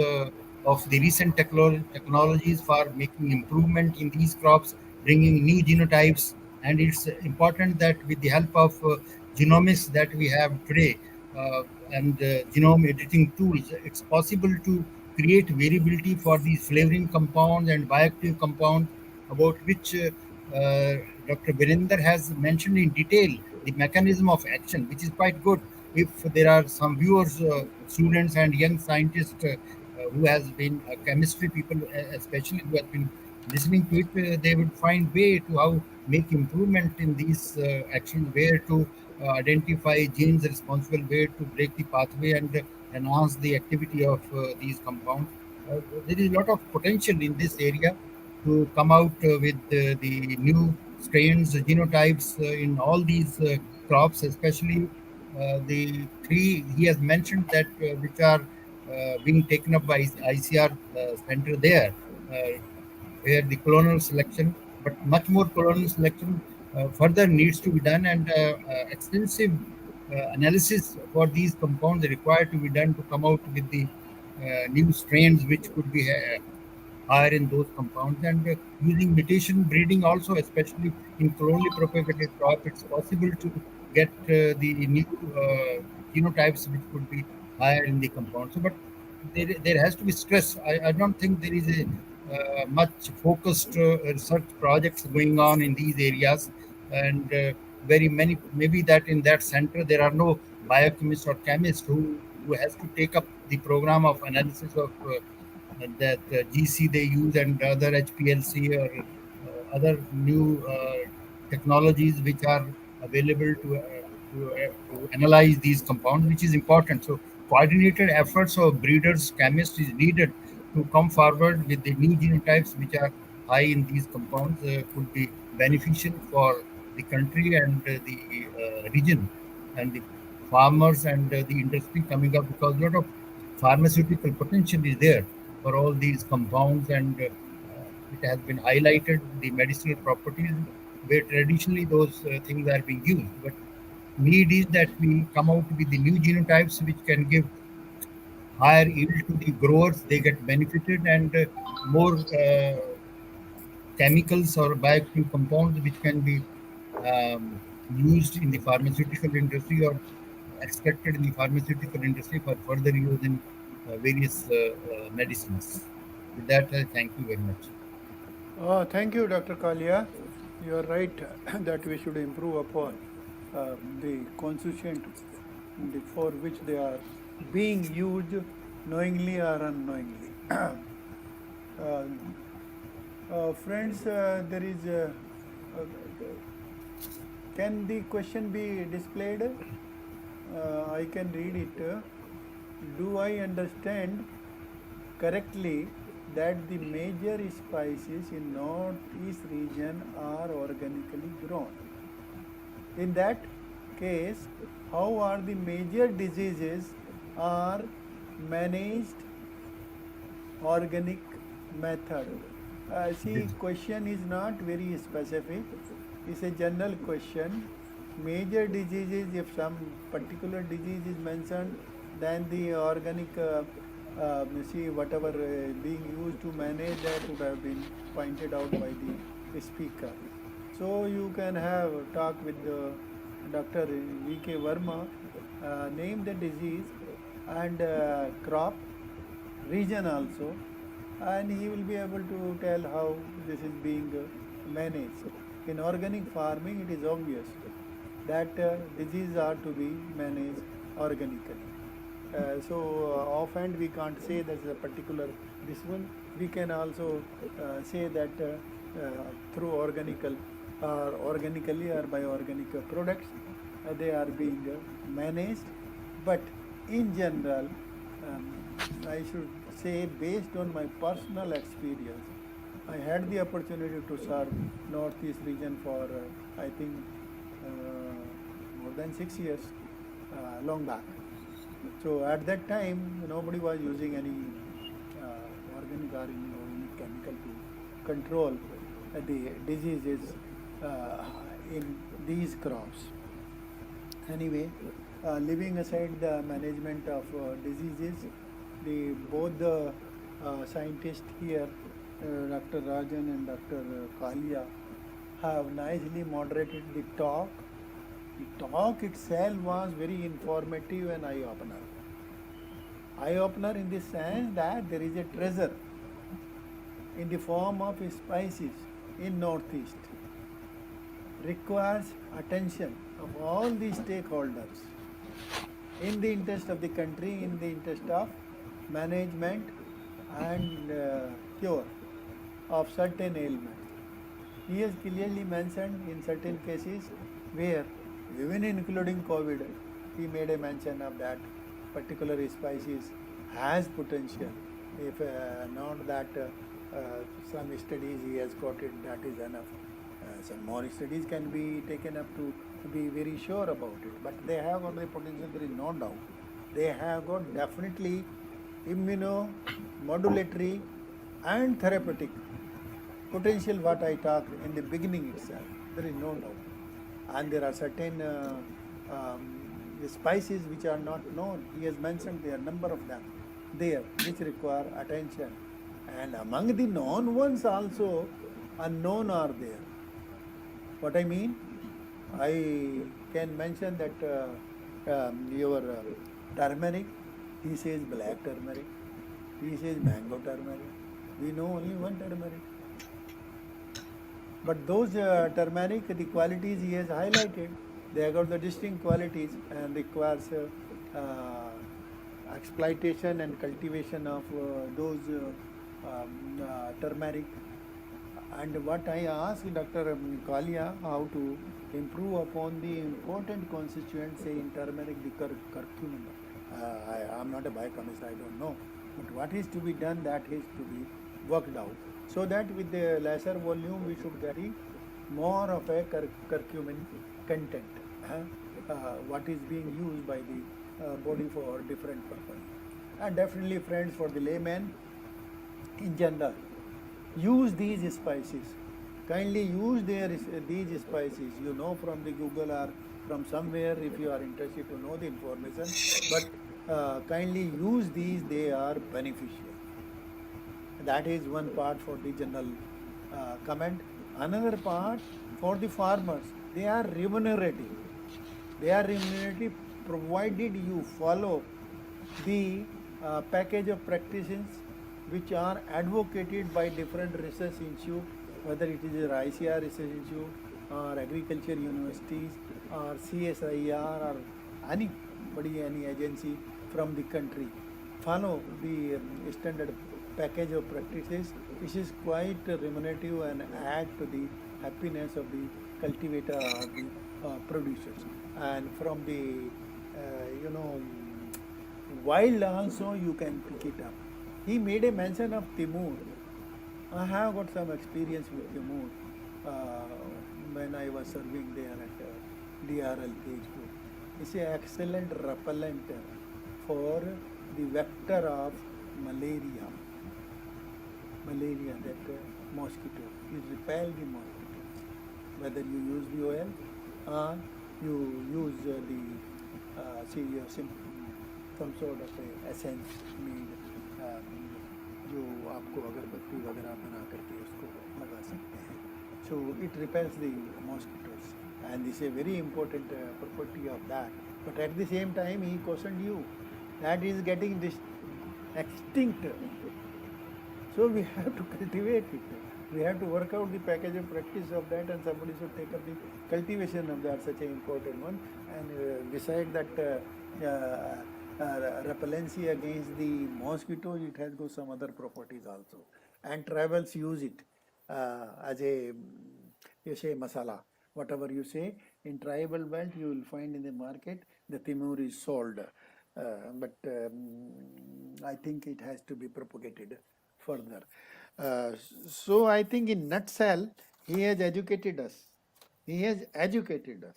of the recent technologies for making improvement in these crops, bringing new genotypes, and it's important that with the help of genomics that we have today uh, and genome editing tools, it's possible to create variability for these flavoring compounds and bioactive compounds about which Dr. Birinder has mentioned in detail the mechanism of action, which is quite good. If there are some viewers, students, and young scientists who has been chemistry people, especially who have been listening to it, they would find way to how make improvement in these actions, where to identify genes responsible, where to break the pathway and enhance the activity of these compounds. There is a lot of potential in this area to come out with the new strains, genotypes in all these crops, especially the three he has mentioned that which are being taken up by ICR center there, where the colonial selection, but much more colonial selection further needs to be done, and extensive analysis for these compounds required to be done to come out with the new strains which could be higher in those compounds, and using mutation breeding also, especially in clonally propagated crop, it's possible to get the new genotypes which could be higher in the compound. So, but there has to be stress. I don't think there is a much focused research projects going on in these areas, and very many, maybe that in that center there are no biochemists or chemists who has to take up the program of analysis of that GC they use and other HPLC or other new technologies which are available to analyze these compounds, which is important. So coordinated efforts of breeders, chemists is needed to come forward with the new genotypes which are high in these compounds, could be beneficial for the country and the region and the farmers and the industry coming up, because a lot of pharmaceutical potential is there for all these compounds, and it has been highlighted the medicinal properties where traditionally those things are being used. But need is that we come out with the new genotypes which can give higher yield to the growers, they get benefited, and more chemicals or bioactive compounds which can be um, used in the pharmaceutical industry or extracted in the pharmaceutical industry for further use in various medicines. With that, I thank you very much. Thank you, Dr. Kalia. You are right that we should improve upon the constituent for which they are being used knowingly or unknowingly. Friends, there is can the question be displayed? I can read it. Do I understand correctly that the major spices in northeast region are organically grown? In that case, how are the major diseases are managed organic method? See, question is not very specific. It's a general question. Major diseases, if some particular disease is mentioned, then the organic, see, whatever being used to manage that would have been pointed out by the speaker. So you can have talk with Dr. V.K. Verma, name the disease and crop, region also, and he will be able to tell how this is being managed. In organic farming, it is obvious that diseases are to be managed organically. So offhand we can't say there's a particular this one. We can also say that through organical or organically or by organic products, they are being managed. But in general, I should say, based on my personal experience, I had the opportunity to serve Northeast region for I think more than 6 years, long back. So at that time, nobody was using any organic or inorganic chemical to control the diseases in these crops. Anyway, leaving aside the management of diseases, the both the scientists here, Dr. Rajan and Dr. Kalia, have nicely moderated the talk. The talk itself was very informative and eye-opener. Eye-opener in the sense that there is a treasure in the form of spices in Northeast. Requires attention of all the stakeholders in the interest of the country, in the interest of management and cure of certain ailments. He has clearly mentioned in certain cases where, even including COVID, he made a mention of that particular species has potential. If not that some studies he has quoted, that is enough. Some more studies can be taken up to be very sure about it. But they have got the potential, there is no doubt. They have got definitely immunomodulatory and therapeutic potential, what I talked in the beginning itself. There is no doubt. And there are certain spices which are not known. He has mentioned there are a number of them there which require attention. And among the known ones also, unknown are there. What I mean, I can mention that your turmeric, he says black turmeric, he says mango turmeric. We know only one turmeric. But those turmeric, the qualities he has highlighted, they have got the distinct qualities and requires exploitation and cultivation of those turmeric. And what I asked Dr. Kalia, how to improve upon the important constituents, say in turmeric, the curcumin. I am not a biochemist, I don't know. But what is to be done, that is to be worked out. So that with the lesser volume, we should carry more of a curcumin content, what is being used by the body for different purposes. And definitely, friends, for the layman in general, use these spices. Kindly use these spices. You know from the Google or from somewhere if you are interested to know the information. But kindly use these. They are beneficial. That is one part for the general comment. Another part for the farmers. They are remunerative. They are remunerative provided you follow the package of practices which are advocated by different research institutes, whether it is ICR Research Institute or agriculture universities or CSIR or anybody, any agency from the country. Follow the standard package of practices, which is quite remunerative and add to the happiness of the cultivator or the producers. And from the, wild also you can pick it up. He made a mention of Timur. I have got some experience with Timur when I was serving there at DRL Tejpur. It's an excellent repellent for the vector of malaria. Malaria, that mosquito. You repel the mosquito. Whether you use the oil or you use some sort of a essence made जो आपको अगरबत्ती वगैरह बना करके उसको लगा सकते हैं. So it repels the mosquitoes, and this is a very important property of that. But at the same time, he cautioned you that is getting extinct. So we have to cultivate it. We have to work out the package of practice of that, and somebody should take up the cultivation of that, such an important one. And beside that repellency against the mosquito, it has got some other properties also. And tribals use it as a, you say, masala. Whatever you say, in tribal belt, you will find in the market, the Timur is sold. But I think it has to be propagated further. So I think in nutshell, he has educated us. He has educated us.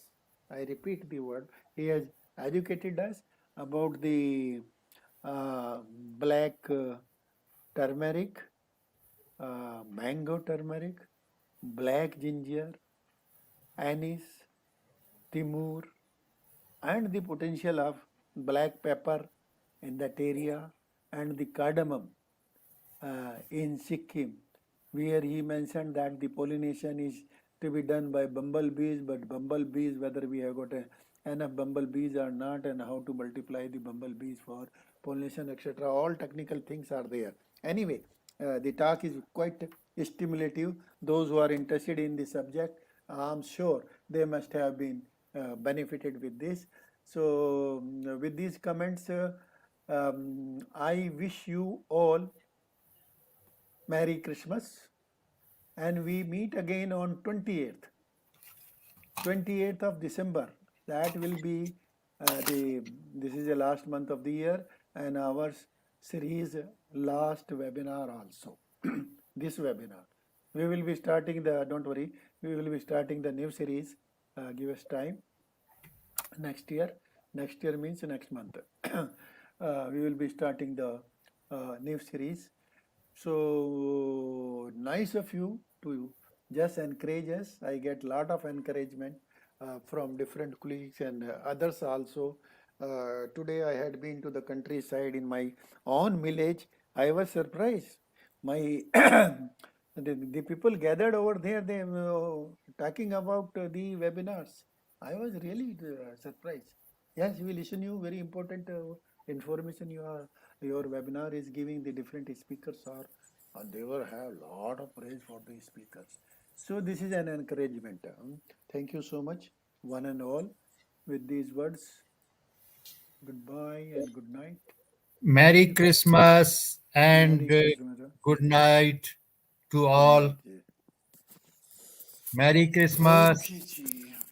I repeat the word. He has educated us about the black turmeric, mango turmeric, black ginger, anise, timur, and the potential of black pepper in that area, and the cardamom in Sikkim, where he mentioned that the pollination is to be done by bumblebees, but bumblebees, whether we have got enough bumblebees or not, and how to multiply the bumblebees for pollination, etc. All technical things are there. Anyway, the talk is quite stimulative. Those who are interested in the subject, I'm sure they must have been benefited with this. So, with these comments, I wish you all Merry Christmas, and we meet again on 28th. 28th of December. That will be this is the last month of the year, and our series last webinar also. This webinar. We will be starting don't worry, we will be starting the new series. Give us time. Next year. Next year means next month. We will be starting the new series. So nice of you to just encourage us. I get lot of encouragement from different colleagues and others also. Today I had been to the countryside in my own village. I was surprised. My the people gathered over there, they talking about the webinars. I was really surprised. Yes, we listen you. Very important information your webinar is giving. The different speakers are, and they will have lot of praise for the speakers. So this is an encouragement. Thank you so much, one and all. With these words, goodbye and good night. Merry Christmas and Merry Christmas. good night to all. Merry Christmas. Okay, ji.